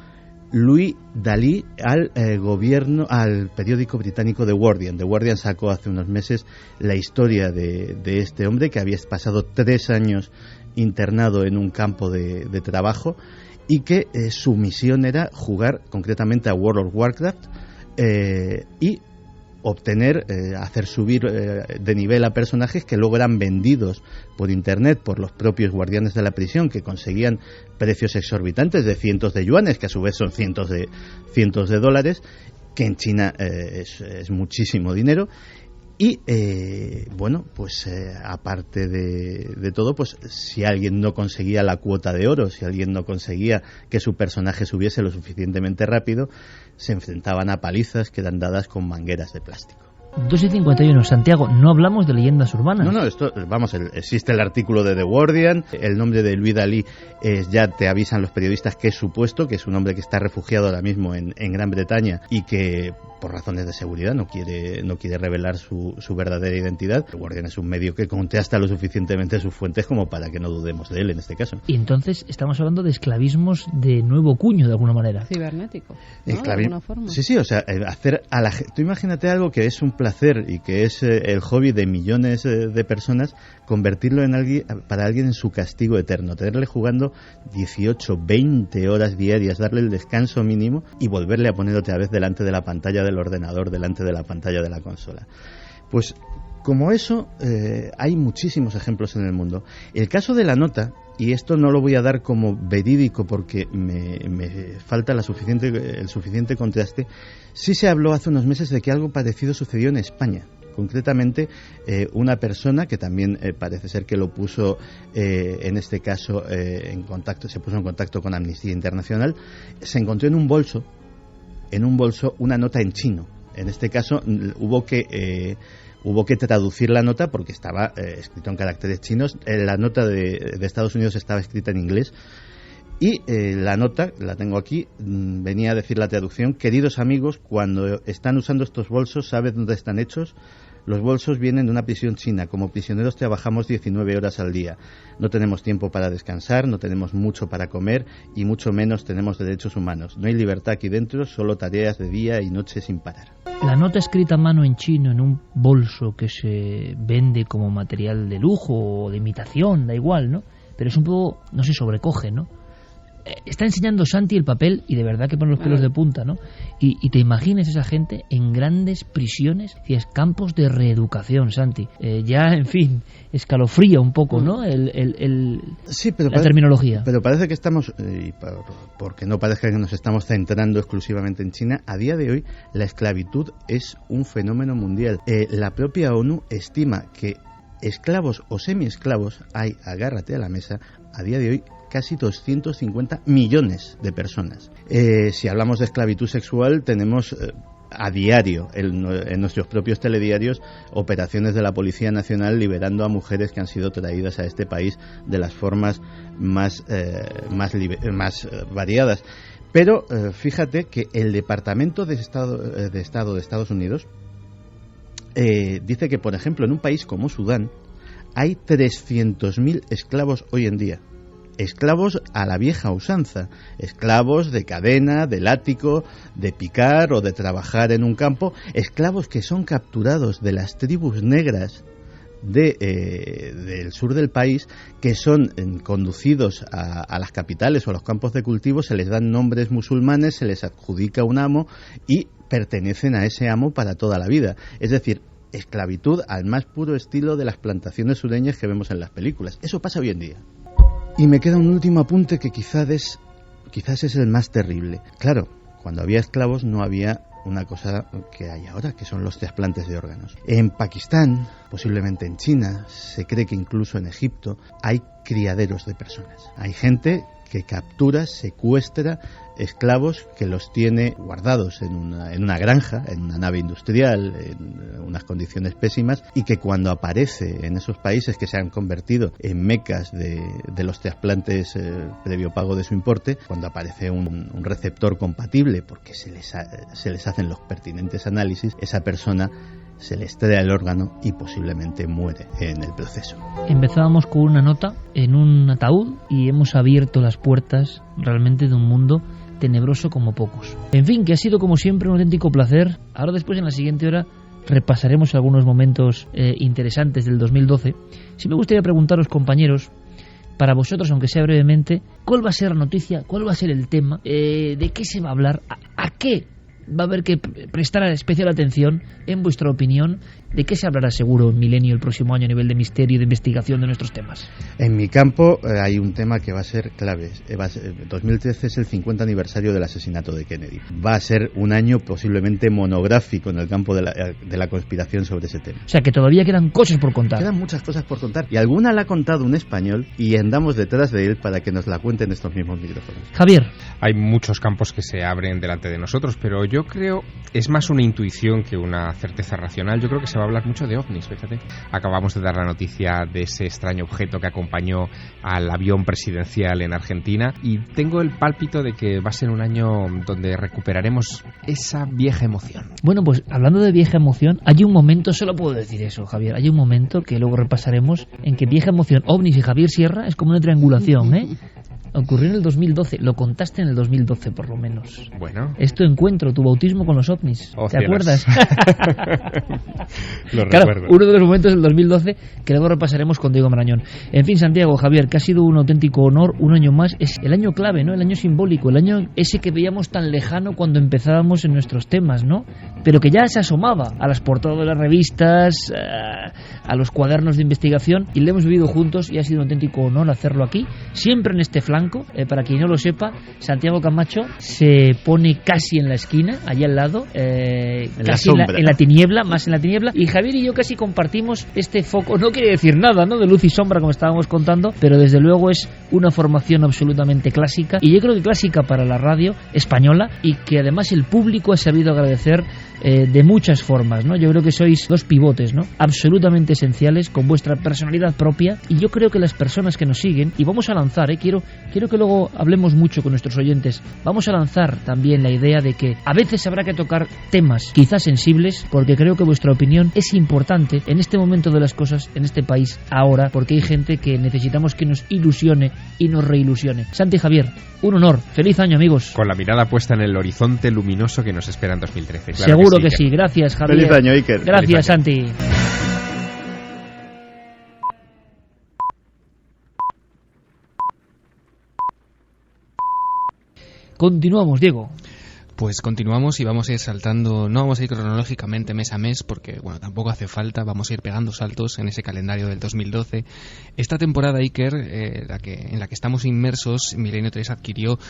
Louis Dalí al gobierno, al periódico británico The Guardian. The Guardian sacó hace unos meses la historia de este hombre que había pasado 3 años internado en un campo de trabajo y que su misión era jugar concretamente a World of Warcraft y obtener, hacer subir de nivel a personajes que luego eran vendidos por internet por los propios guardianes de la prisión, que conseguían precios exorbitantes de cientos de yuanes, que a su vez son cientos de dólares, que en China es muchísimo dinero. Y bueno, pues aparte de todo, pues si alguien no conseguía la cuota de oro, si alguien no conseguía que su personaje subiese lo suficientemente rápido, se enfrentaban a palizas que eran dadas con mangueras de plástico. 2:51, Santiago, no hablamos de leyendas urbanas. No, esto, vamos, existe el artículo de The Guardian, el nombre de Louis Daly ya te avisan los periodistas que es supuesto, que es un hombre que está refugiado ahora mismo en Gran Bretaña y que por razones de seguridad no quiere revelar su verdadera identidad. The Guardian es un medio que contrasta lo suficientemente sus fuentes como para que no dudemos de él en este caso. Y entonces estamos hablando de esclavismos de nuevo cuño, de alguna manera. Cibernético, ¿no? De alguna forma. Sí, o sea, hacer a la gente... Tú imagínate algo que es un placer y que es el hobby de millones de personas, convertirlo para alguien en su castigo eterno, tenerle jugando 18, 20 horas diarias, darle el descanso mínimo y volverle a poner otra vez delante de la pantalla del ordenador, delante de la pantalla de la consola. Pues como eso hay muchísimos ejemplos en el mundo. El caso de la nota, y esto no lo voy a dar como verídico porque me falta el suficiente contraste, sí se habló hace unos meses de que algo parecido sucedió en España. Concretamente, una persona que también parece ser que lo puso, en este caso, se puso en contacto con Amnistía Internacional, se encontró en un bolso una nota en chino. En este caso hubo que traducir la nota porque estaba escrito en caracteres chinos. La nota de Estados Unidos estaba escrita en inglés. Y la nota, la tengo aquí, venía a decir la traducción: queridos amigos, cuando están usando estos bolsos, ¿sabes dónde están hechos? Los bolsos vienen de una prisión china. Como prisioneros trabajamos 19 horas al día. No tenemos tiempo para descansar, no tenemos mucho para comer y mucho menos tenemos derechos humanos. No hay libertad aquí dentro, solo tareas de día y noche sin parar. La nota escrita a mano en chino en un bolso que se vende como material de lujo o de imitación, da igual, ¿no? Pero es un poco, no se sobrecoge, ¿no? Está enseñando Santi el papel y de verdad que pone los pelos de punta, ¿no? Y te imaginas esa gente en grandes prisiones, es campos de reeducación, Santi. Ya, en fin, escalofría un poco, ¿no? La terminología. Pero parece que estamos, porque no parece que nos estamos centrando exclusivamente en China, a día de hoy la esclavitud es un fenómeno mundial. La propia ONU estima que esclavos o semiesclavos hay, agárrate a la mesa, a día de hoy casi 250 millones de personas. Si hablamos de esclavitud sexual, tenemos a diario en nuestros propios telediarios operaciones de la Policía Nacional liberando a mujeres que han sido traídas a este país de las formas más variadas. Pero fíjate que el Departamento de Estado de Estados Unidos dice que, por ejemplo, en un país como Sudán hay 300.000 esclavos hoy en día. Esclavos a la vieja usanza, esclavos de cadena, de látigo, de picar o de trabajar en un campo, esclavos que son capturados de las tribus negras del sur del país, que son conducidos a las capitales o a los campos de cultivo, se les dan nombres musulmanes, se les adjudica un amo y pertenecen a ese amo para toda la vida. Es decir, esclavitud al más puro estilo de las plantaciones sureñas que vemos en las películas. Eso pasa hoy en día. Y me queda un último apunte que quizás es el más terrible. Claro, cuando había esclavos no había una cosa que hay ahora, que son los trasplantes de órganos. En Pakistán, posiblemente en China, se cree que incluso en Egipto, hay criaderos de personas. Hay gente que captura, secuestra esclavos, que los tiene guardados en una granja, en una nave industrial, en unas condiciones pésimas, y que cuando aparece en esos países que se han convertido en mecas de los trasplantes previo pago de su importe, cuando aparece un receptor compatible porque se les hacen los pertinentes análisis, esa persona se le extrae el órgano y posiblemente muere en el proceso. Empezábamos con una nota en un ataúd y hemos abierto las puertas realmente de un mundo tenebroso como pocos. En fin, que ha sido como siempre un auténtico placer. Ahora después, en la siguiente hora, repasaremos algunos momentos interesantes del 2012. Sí me gustaría preguntaros, compañeros, para vosotros, aunque sea brevemente, ¿cuál va a ser la noticia? ¿Cuál va a ser el tema? ¿De qué se va a hablar? ¿A qué va a haber que prestar especial atención, en vuestra opinión, ¿De qué se hablará seguro en Milenio el próximo año a nivel de misterio y de investigación de nuestros temas? En mi campo hay un tema que va a ser clave. 2013 es el 50 aniversario del asesinato de Kennedy. Va a ser un año posiblemente monográfico en el campo de la conspiración sobre ese tema. O sea, que todavía quedan cosas por contar. Quedan muchas cosas por contar. Y alguna la ha contado un español y andamos detrás de él para que nos la cuenten estos mismos micrófonos. Javier. Hay muchos campos que se abren delante de nosotros, pero yo creo es más una intuición que una certeza racional. Yo creo que se va a hablar mucho de ovnis, fíjate. Acabamos de dar la noticia de ese extraño objeto que acompañó al avión presidencial en Argentina y tengo el pálpito de que va a ser un año donde recuperaremos esa vieja emoción. Bueno, pues hablando de vieja emoción, hay un momento, solo puedo decir eso, Javier, hay un momento que luego repasaremos en que vieja emoción, ovnis y Javier Sierra es como una triangulación, ¿eh? Ocurrió en el 2012, lo contaste en el 2012 por lo menos. Bueno. Es tu encuentro, tu bautismo con los ovnis. ¿Te acuerdas? Lo claro, recuerdo. uno de los momentos del 2012 que luego repasaremos con Diego Marañón. En fin, Santiago, Javier, que ha sido un auténtico honor, un año más. Es el año clave, ¿no? El año simbólico, el año ese que veíamos tan lejano cuando empezábamos en nuestros temas, ¿no? Pero que ya se asomaba a las portadas de las revistas, a los cuadernos de investigación, y lo hemos vivido juntos y ha sido un auténtico honor hacerlo aquí, siempre en este flanco. Para quien no lo sepa, Santiago Camacho se pone casi en la esquina, allá al lado, casi en la tiniebla, más en la tiniebla, y Javier y yo casi compartimos este foco, no quiere decir nada, ¿no?, de luz y sombra como estábamos contando, pero desde luego es una formación absolutamente clásica, y yo creo que clásica para la radio española, y que además el público ha sabido agradecer de muchas formas, ¿no? Yo creo que sois dos pivotes, ¿no?, absolutamente esenciales, con vuestra personalidad propia, y yo creo que las personas que nos siguen, y vamos a lanzar, quiero que luego hablemos mucho con nuestros oyentes, vamos a lanzar también la idea de que a veces habrá que tocar temas quizás sensibles, porque creo que vuestra opinión es importante en este momento de las cosas, en este país, ahora, porque hay gente que necesitamos que nos ilusione y nos reilusione. Santi, Javier, un honor, feliz año, amigos. Con la mirada puesta en el horizonte luminoso que nos espera en 2013. Claro. Seguro que sí, gracias, Javier. Feliz año, Iker. Gracias, Santi. Continuamos, Diego. Pues continuamos y vamos a ir saltando, no vamos a ir cronológicamente mes a mes porque, bueno, tampoco hace falta, vamos a ir pegando saltos en ese calendario del 2012. Esta temporada, Iker, en la que estamos inmersos, Milenio 3 adquirió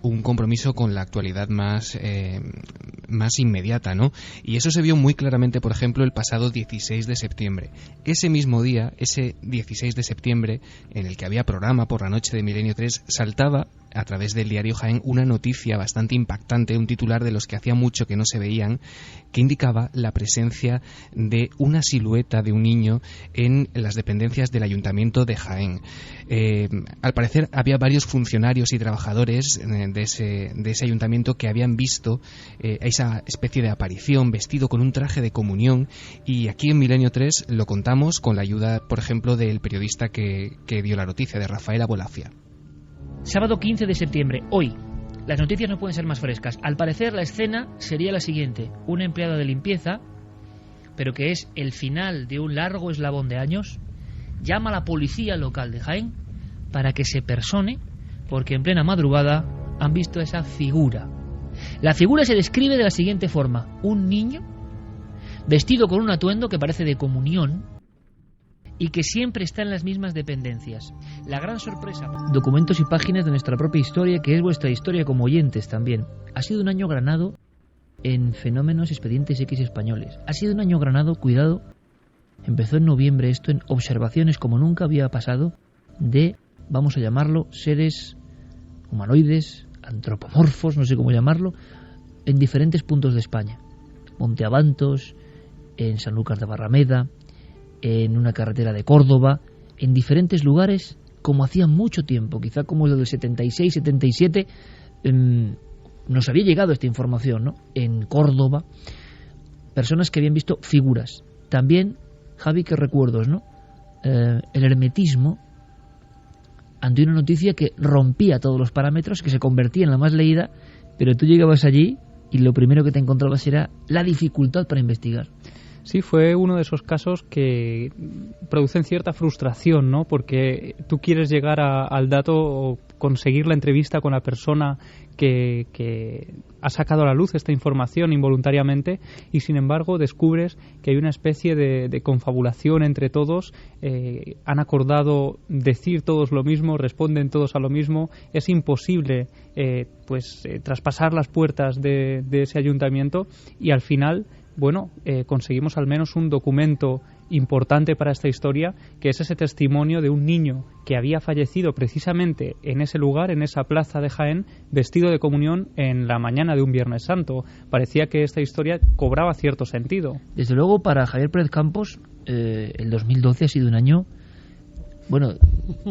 un compromiso con la actualidad más inmediata, ¿no? Y eso se vio muy claramente, por ejemplo, el pasado 16 de septiembre. Ese mismo día, ese 16 de septiembre, en el que había programa por la noche de Milenio 3, saltaba a través del diario Jaén una noticia bastante impactante, un titular de los que hacía mucho que no se veían, que indicaba la presencia de una silueta de un niño en las dependencias del Ayuntamiento de Jaén. Al parecer había varios funcionarios y trabajadores de ese ayuntamiento que habían visto esa especie de aparición vestido con un traje de comunión, y aquí en Milenio 3 lo contamos con la ayuda, por ejemplo, del periodista que dio la noticia, de Rafael Abolafia. Sábado 15 de septiembre, hoy. Las noticias no pueden ser más frescas. Al parecer la escena sería la siguiente: una empleada de limpieza, pero que es el final de un largo eslabón de años, llama a la policía local de Jaén para que se persone, porque en plena madrugada han visto esa figura. La figura se describe de la siguiente forma: un niño vestido con un atuendo que parece de comunión y que siempre está en las mismas dependencias. La gran sorpresa, documentos y páginas de nuestra propia historia, que es vuestra historia como oyentes también. Ha sido un año granado en fenómenos expedientes X españoles. Ha sido un año granado, cuidado, empezó en noviembre esto, en observaciones como nunca había pasado de, vamos a llamarlo, seres humanoides, antropomorfos, no sé cómo llamarlo, en diferentes puntos de España. Monte Abantos, en Sanlúcar de Barrameda, en una carretera de Córdoba, en diferentes lugares, como hacía mucho tiempo, quizá como el del 76, 77, nos había llegado esta información, ¿no? En Córdoba, personas que habían visto figuras. También, Javi, qué recuerdos, ¿no? El hermetismo, ante una noticia que rompía todos los parámetros, que se convertía en la más leída, pero tú llegabas allí y lo primero que te encontrabas era la dificultad para investigar. Sí, fue uno de esos casos que producen cierta frustración, ¿no? Porque tú quieres llegar al dato o conseguir la entrevista con la persona que ha sacado a la luz esta información involuntariamente, y sin embargo descubres que hay una especie de confabulación entre todos. Han acordado decir todos lo mismo, responden todos a lo mismo. Es imposible traspasar las puertas de ese ayuntamiento, y al final conseguimos al menos un documento importante para esta historia, que es ese testimonio de un niño que había fallecido precisamente en ese lugar, en esa plaza de Jaén, vestido de comunión en la mañana de un Viernes Santo. Parecía que esta historia cobraba cierto sentido. Desde luego, para Javier Pérez Campos, el 2012 ha sido un año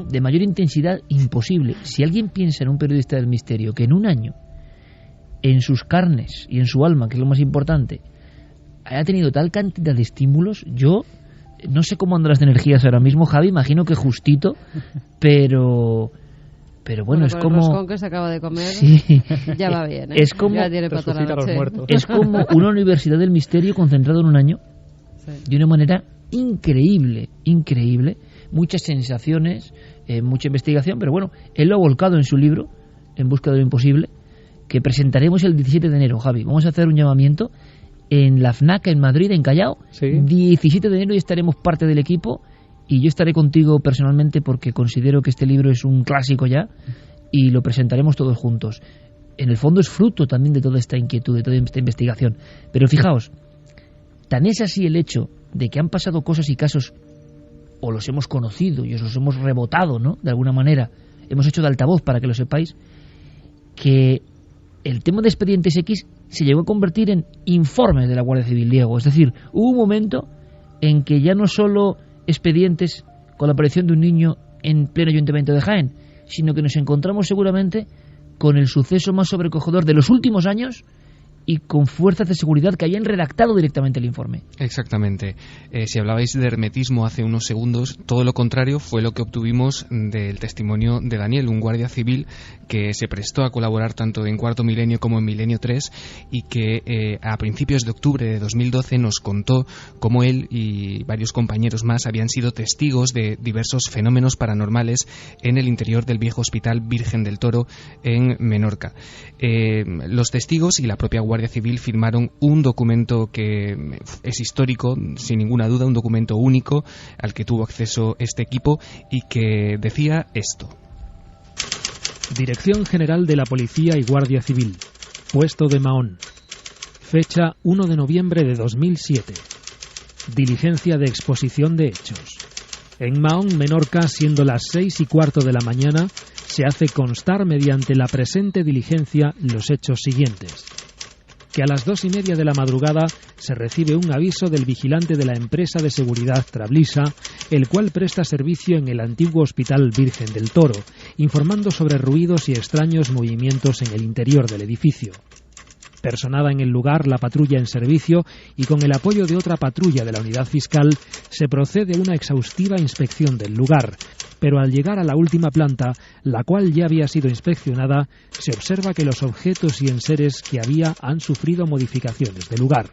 de mayor intensidad imposible. Si alguien piensa en un periodista del misterio que en un año, en sus carnes y en su alma, que es lo más importante, haya tenido tal cantidad de estímulos, yo no sé cómo andan las energías ahora mismo, Javi, imagino que justito, pero bueno, es como... el roscón que se acaba de comer, sí, ya va bien, ¿eh? Es como... Ya tiene para toda la noche. Es como una universidad del misterio concentrada en un año, de una manera increíble, muchas sensaciones, mucha investigación, pero bueno, él lo ha volcado en su libro, En busca de lo imposible, que presentaremos el 17 de enero, Javi. Vamos a hacer un llamamiento en la FNAC en Madrid, en Callao. Sí. 17 de enero, y estaremos parte del equipo, y yo estaré contigo personalmente porque considero que este libro es un clásico ya, y lo presentaremos todos juntos. En el fondo es fruto también de toda esta inquietud, de toda esta investigación. Pero fijaos, tan es así el hecho de que han pasado cosas y casos, o los hemos conocido y os los hemos rebotado, ¿no? De alguna manera, hemos hecho de altavoz para que lo sepáis, que el tema de Expedientes X se llegó a convertir en informes de la Guardia Civil, Diego. Es decir, hubo un momento en que ya no solo expedientes con la aparición de un niño en pleno ayuntamiento de Jaén, sino que nos encontramos seguramente con el suceso más sobrecogedor de los últimos años, y con fuerzas de seguridad que habían redactado directamente el informe. Exactamente. Si hablabais de hermetismo hace unos segundos, todo lo contrario fue lo que obtuvimos del testimonio de Daniel, un guardia civil que se prestó a colaborar tanto en Cuarto Milenio como en Milenio 3, y que a principios de octubre de 2012 nos contó cómo él y varios compañeros más habían sido testigos de diversos fenómenos paranormales en el interior del viejo Hospital Virgen del Toro en Menorca. Los testigos y la propia Guardia Civil firmaron un documento que es histórico, sin ninguna duda, un documento único al que tuvo acceso este equipo, y que decía esto. Dirección General de la Policía y Guardia Civil, Puesto de Mahón, fecha 1 de noviembre de 2007. Diligencia de exposición de hechos. En Mahón, Menorca, siendo las 6:15 de la mañana, se hace constar mediante la presente diligencia los hechos siguientes: que a las 2:30 de la madrugada se recibe un aviso del vigilante de la empresa de seguridad Trablisa, el cual presta servicio en el antiguo Hospital Virgen del Toro, informando sobre ruidos y extraños movimientos en el interior del edificio. Personada en el lugar la patrulla en servicio, y con el apoyo de otra patrulla de la unidad fiscal se procede a una exhaustiva inspección del lugar, pero al llegar a la última planta, la cual ya había sido inspeccionada, se observa que los objetos y enseres que había han sufrido modificaciones de lugar.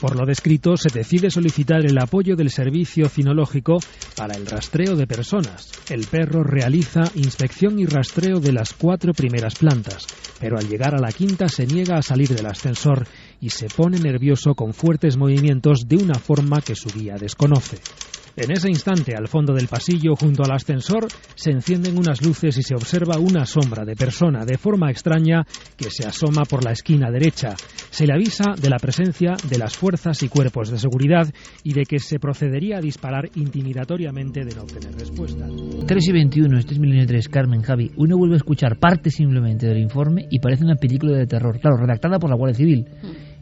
Por lo descrito, se decide solicitar el apoyo del servicio cinológico para el rastreo de personas. El perro realiza inspección y rastreo de las 4 primeras plantas, pero al llegar a la 5ª se niega a salir del ascensor y se pone nervioso con fuertes movimientos de una forma que su guía desconoce. En ese instante, al fondo del pasillo, junto al ascensor, se encienden unas luces y se observa una sombra de persona de forma extraña que se asoma por la esquina derecha. Se le avisa de la presencia de las fuerzas y cuerpos de seguridad y de que se procedería a disparar intimidatoriamente de no obtener respuesta. 3:21, este es Milenio 3, Carmen, Javi. Uno vuelve a escuchar parte simplemente del informe y parece una película de terror, claro, redactada por la Guardia Civil.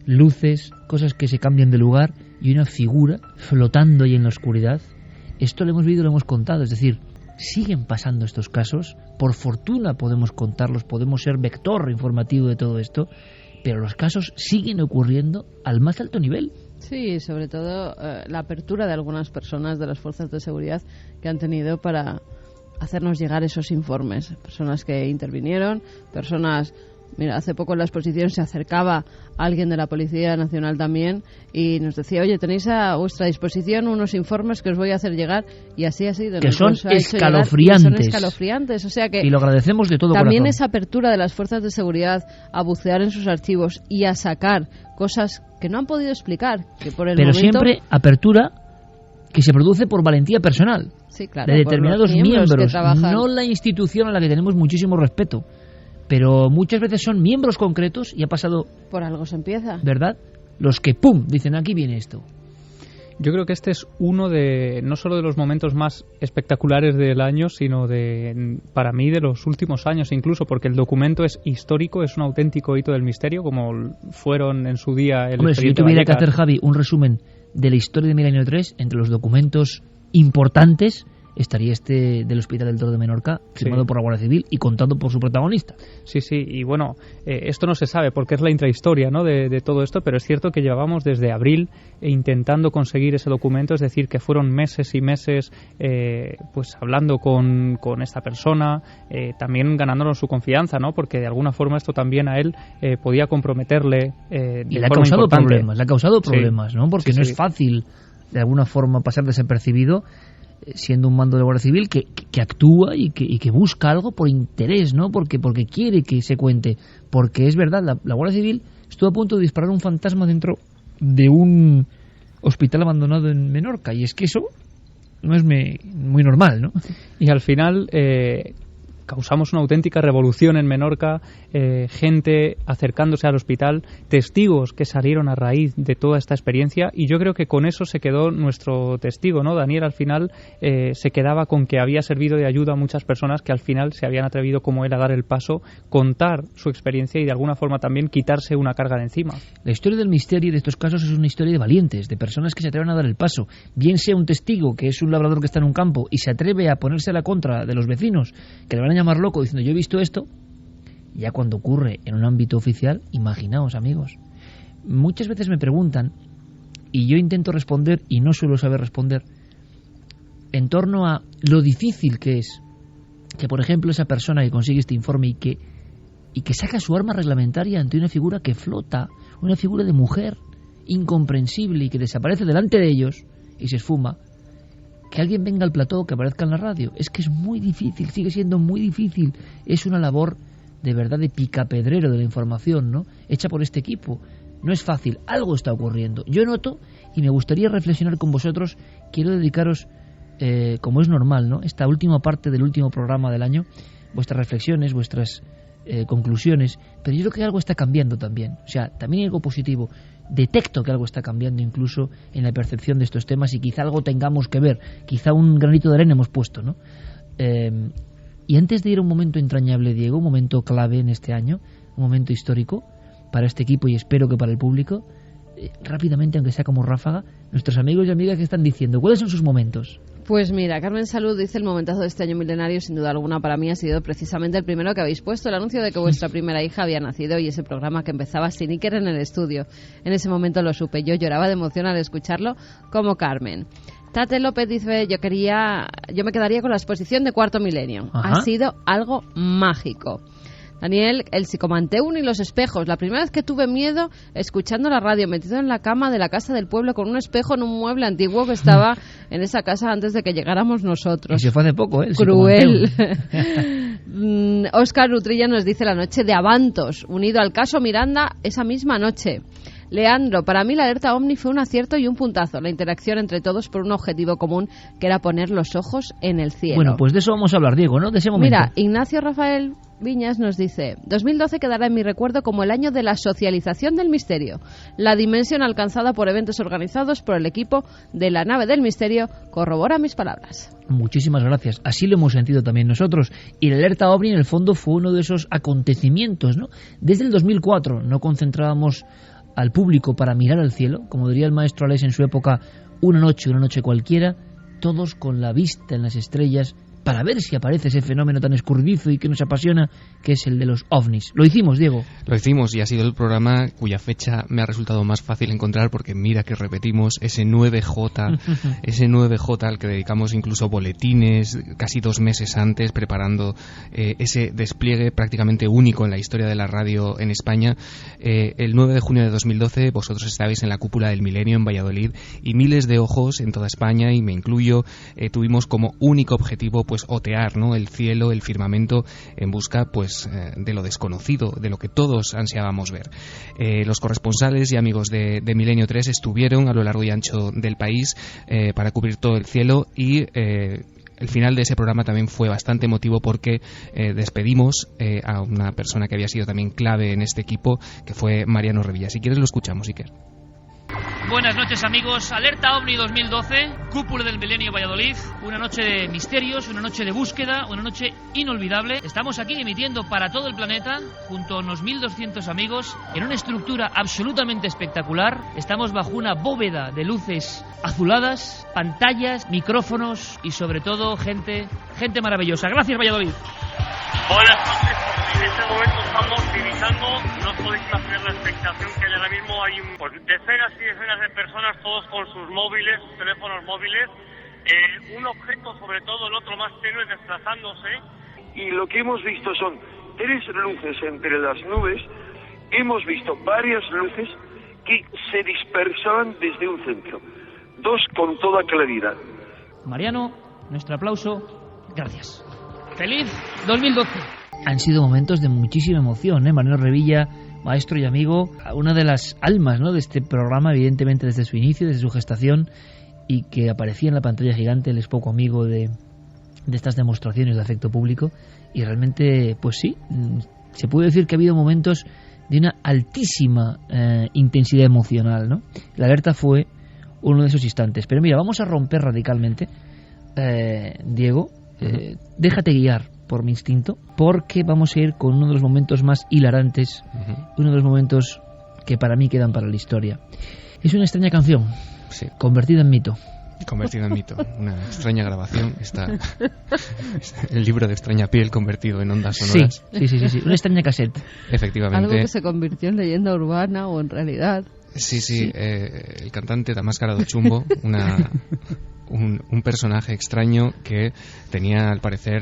Luces, cosas que se cambian de lugar y una figura flotando ahí en la oscuridad. Esto lo hemos vivido, lo hemos contado, es decir, siguen pasando estos casos, por fortuna podemos contarlos, podemos ser vector informativo de todo esto, pero los casos siguen ocurriendo al más alto nivel. Sí, sobre todo la apertura de algunas personas de las fuerzas de seguridad que han tenido para hacernos llegar esos informes, personas que intervinieron, personas Mira, hace poco en la exposición se acercaba alguien de la Policía Nacional también y nos decía, oye, tenéis a vuestra disposición unos informes que os voy a hacer llegar, y así ha sido. Que son escalofriantes. Son escalofriantes, o sea que... Y lo agradecemos de todo también corazón. esa apertura de las fuerzas de seguridad a bucear en sus archivos y a sacar cosas que no han podido explicar, que por el Pero momento... siempre apertura que se produce por valentía personal. Sí, claro, de determinados miembros, trabajan... no la institución a la que tenemos muchísimo respeto. Pero muchas veces son miembros concretos y ha pasado... Por algo se empieza. ¿Verdad? Los que, ¡pum!, dicen, aquí viene esto. Yo creo que este es uno de, no solo de los momentos más espectaculares del año, sino para mí, de los últimos años incluso, porque el documento es histórico, es un auténtico hito del misterio, como fueron en su día el Hombre, si yo tuviera que hacer, Javi, un resumen de la historia de Milenio 3, entre los documentos importantes estaría este del Hospital del Toro de Menorca, firmado por la Guardia Civil y contado por su protagonista. Sí, y bueno, esto no se sabe porque es la intrahistoria, ¿no?, de todo esto, pero es cierto que llevábamos desde abril intentando conseguir ese documento, es decir, que fueron meses y meses pues hablando con esta persona, también ganándonos su confianza, ¿no?, porque de alguna forma esto también a él podía comprometerle y le ha causado problemas, ¿no?, porque no es fácil de alguna forma pasar desapercibido siendo un mando de la Guardia Civil que actúa y que busca algo por interés, ¿no? Porque quiere que se cuente. Porque es verdad, la Guardia Civil estuvo a punto de disparar un fantasma dentro de un hospital abandonado en Menorca, y es que eso no es muy normal, ¿no? Y al final causamos una auténtica revolución en Menorca, gente acercándose al hospital, testigos que salieron a raíz de toda esta experiencia, y yo creo que con eso se quedó nuestro testigo, ¿no? Daniel al final se quedaba con que había servido de ayuda a muchas personas que al final se habían atrevido como él a dar el paso, contar su experiencia y de alguna forma también quitarse una carga de encima. La historia del misterio de estos casos es una historia de valientes, de personas que se atreven a dar el paso, bien sea un testigo que es un labrador que está en un campo y se atreve a ponerse a la contra de los vecinos que le van a llamar loco diciendo yo he visto esto. Ya cuando ocurre en un ámbito oficial, imaginaos, amigos. Muchas veces me preguntan, y yo intento responder y no suelo saber responder, en torno a lo difícil que es que, por ejemplo, esa persona que consigue este informe y que saca su arma reglamentaria ante una figura que flota, una figura de mujer incomprensible y que desaparece delante de ellos y se esfuma, que alguien venga al plató, que aparezca en la radio, es que es muy difícil, sigue siendo muy difícil. Es una labor de verdad de picapedrero de la información, ¿no?, hecha por este equipo. No es fácil, algo está ocurriendo. Yo noto, y me gustaría reflexionar con vosotros, quiero dedicaros, como es normal, ¿no?, esta última parte del último programa del año, vuestras reflexiones, vuestras conclusiones, pero yo creo que algo está cambiando también. O sea, también hay algo positivo. Detecto que algo está cambiando incluso en la percepción de estos temas y quizá algo tengamos que ver, quizá un granito de arena hemos puesto, ¿no? Y antes de ir a un momento entrañable, Diego, un momento clave en este año, un momento histórico para este equipo y espero que para el público, rápidamente, aunque sea como ráfaga, nuestros amigos y amigas que están diciendo, ¿cuáles son sus momentos? Pues mira, Carmen Salud dice: el momentazo de este año milenario, sin duda alguna, para mí ha sido precisamente el primero que habéis puesto, el anuncio de que vuestra primera hija había nacido y ese programa que empezaba sin Iker en el estudio. En ese momento lo supe, yo lloraba de emoción al escucharlo, como Carmen. Tate López dice: yo me quedaría con la exposición de Cuarto Milenio. Ajá. Ha sido algo mágico. Daniel, el psicomanteum y los espejos. La primera vez que tuve miedo escuchando la radio, metido en la cama de la casa del pueblo con un espejo en un mueble antiguo que estaba en esa casa antes de que llegáramos nosotros. Y se fue hace poco, ¿eh? Cruel. Óscar Utrilla nos dice: la noche de Avantos, unido al caso Miranda esa misma noche. Leandro, para mí la alerta OVNI fue un acierto y un puntazo, la interacción entre todos por un objetivo común que era poner los ojos en el cielo. Bueno, pues de eso vamos a hablar, Diego, ¿no? De ese momento. Mira, Ignacio Rafael Viñas nos dice: 2012 quedará en mi recuerdo como el año de la socialización del misterio. La dimensión alcanzada por eventos organizados por el equipo de la nave del misterio corrobora mis palabras. Muchísimas gracias. Así lo hemos sentido también nosotros. Y la alerta OVNI, en el fondo, fue uno de esos acontecimientos, ¿no? Desde el 2004 no concentrábamos al público para mirar al cielo, como diría el maestro Alés en su época, una noche cualquiera, todos con la vista en las estrellas, para ver si aparece ese fenómeno tan escurridizo y que nos apasiona, que es el de los ovnis. Lo hicimos, Diego. Lo hicimos y ha sido el programa cuya fecha me ha resultado más fácil encontrar, porque mira que repetimos ese 9J, ese 9J al que dedicamos incluso boletines casi 2 meses antes, preparando ese despliegue prácticamente único en la historia de la radio en España. El 9 de junio de 2012 vosotros estabais en la cúpula del Milenio en Valladolid y miles de ojos en toda España, y me incluyo, tuvimos como único objetivo pues otear, ¿no?, el cielo, el firmamento, en busca pues de lo desconocido, de lo que todos ansiábamos ver. Los corresponsales y amigos de Milenio 3 estuvieron a lo largo y ancho del país para cubrir todo el cielo, y el final de ese programa también fue bastante emotivo, porque despedimos a una persona que había sido también clave en este equipo, que fue Mariano Revilla. Si quieres lo escuchamos, Iker. Buenas noches, amigos. Alerta OVNI 2012, cúpula del Milenio Valladolid. Una noche de misterios, una noche de búsqueda, una noche inolvidable. Estamos aquí emitiendo para todo el planeta, junto a unos 1.200 amigos, en una estructura absolutamente espectacular. Estamos bajo una bóveda de luces azuladas, pantallas, micrófonos y sobre todo gente maravillosa. Gracias, Valladolid. Buenas noches. En este momento estamos divisando, no podéis imaginar la expectación que hay ahora mismo. Hay decenas y decenas de personas, todos con sus móviles, sus teléfonos móviles, un objeto, sobre todo el otro más tenue, desplazándose. Y lo que hemos visto son 3 luces entre las nubes. Hemos visto varias luces que se dispersaban desde un centro, 2 con toda claridad. Mariano, nuestro aplauso. Gracias. ¡Feliz 2012! Han sido momentos de muchísima emoción, Mariano Revilla, maestro y amigo, una de las almas, ¿no?, de este programa, evidentemente desde su inicio, desde su gestación, y que aparecía en la pantalla gigante. Él es poco amigo de estas demostraciones de afecto público, y realmente, pues sí, se puede decir que ha habido momentos de una altísima intensidad emocional, ¿no? La alerta fue uno de esos instantes. Pero mira, vamos a romper radicalmente, Diego, déjate guiar por mi instinto, porque vamos a ir con uno de los momentos más hilarantes, uno de los momentos que para mí quedan para la historia. Es una extraña canción, sí, convertida en mito. Convertida en mito, una extraña grabación, está el libro de extraña piel convertido en ondas sonoras. Sí, una extraña cassette. Efectivamente. Algo que se convirtió en leyenda urbana o en realidad. Sí. El cantante Damáscara do Chumbo, un personaje extraño que tenía, al parecer,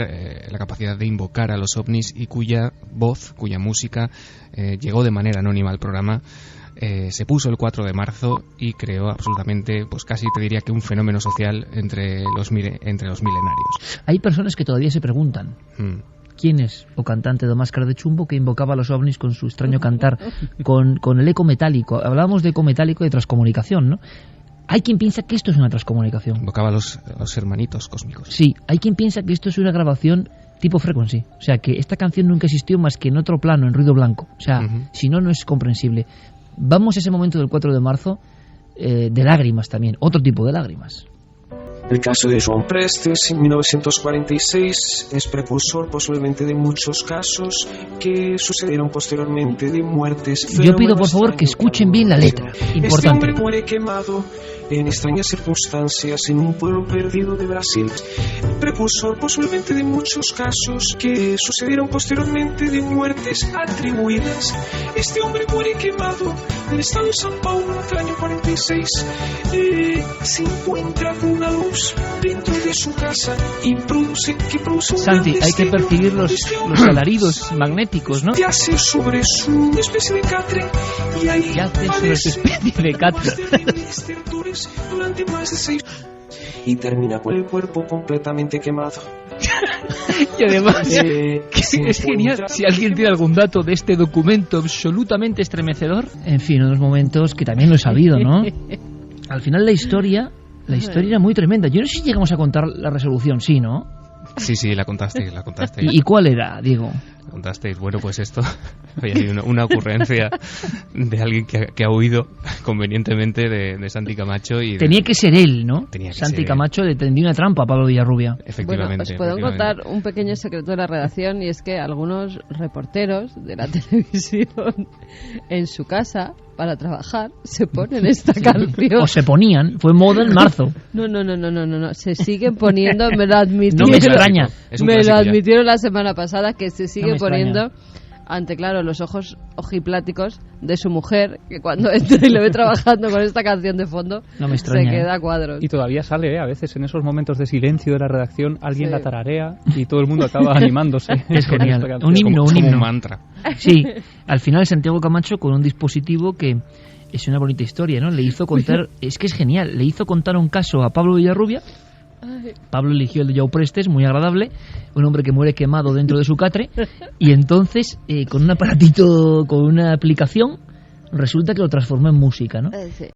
la capacidad de invocar a los ovnis, y cuya voz, cuya música llegó de manera anónima al programa. Se puso el 4 de marzo y creó absolutamente, pues casi te diría que un fenómeno social entre los milenarios. Hay personas que todavía se preguntan quién es o cantante de Máscara de Chumbo que invocaba a los ovnis con su extraño cantar, con el eco metálico. Hablábamos de eco metálico y de transcomunicación, ¿no? Hay quien piensa que esto es una transcomunicación. Invocaba a los hermanitos cósmicos. Sí, hay quien piensa que esto es una grabación tipo Frequency. O sea, que esta canción nunca existió más que en otro plano, en ruido blanco. O sea, si no, no es comprensible. Vamos a ese momento del 4 de marzo, de lágrimas también, otro tipo de lágrimas. El caso de Joan Prestes en 1946 es precursor posiblemente de muchos casos que sucedieron posteriormente de muertes. Yo pido por favor que escuchen bien la letra. Importante. Este hombre muere quemado en extrañas circunstancias en un pueblo perdido de Brasil. Precursor posiblemente de muchos casos que sucedieron posteriormente de muertes atribuidas. Este hombre muere quemado en el estado de São Paulo en el año 46. Se encuentra con una luz dentro de su casa y produce Santi, hay que percibir los alaridos magnéticos, ¿no? Yace sobre su especie de catre y ahí yace sobre su especie de catre durante más de 6 y termina con el cuerpo completamente quemado. Y además es genial. Si alguien tiene algún dato de este documento absolutamente estremecedor, en fin, unos momentos que también lo he sabido, ¿no? Al final la historia era muy tremenda. Yo no sé si llegamos a contar la resolución, sí, ¿no? Sí, la contaste. ¿Y cuál era, Diego? Contasteis, bueno, pues esto había sido una ocurrencia de alguien que ha huido convenientemente de Santi Camacho. Y tenía que ser él, ¿no? Santi Camacho le tendió una trampa a Pablo Villarrubia. Efectivamente. Bueno, os puedo contar un pequeño secreto de la redacción, y es que algunos reporteros de la televisión en su casa, para trabajar, se ponen esta canción. O se ponían, fue moda en marzo. No, se siguen poniendo, me lo admitieron. No me extraña. Me lo admitieron la semana pasada, que se sigue poniendo ante, claro, los ojos ojipláticos de su mujer, que cuando entra y lo ve trabajando con esta canción de fondo, no me extraña, se queda a cuadros. Y todavía sale, a veces en esos momentos de silencio de la redacción, alguien la tararea y todo el mundo acaba animándose. Es genial, un himno. Un mantra. Sí, al final Santiago Camacho con un dispositivo que es una bonita historia, ¿no? Le hizo contar, es que es genial, le hizo contar un caso a Pablo Villarrubia. Pablo eligió el de Joe Prestes, muy agradable, un hombre que muere quemado dentro de su catre, y entonces con un aparatito, con una aplicación, resulta que lo transformó en música, ¿no? Sí.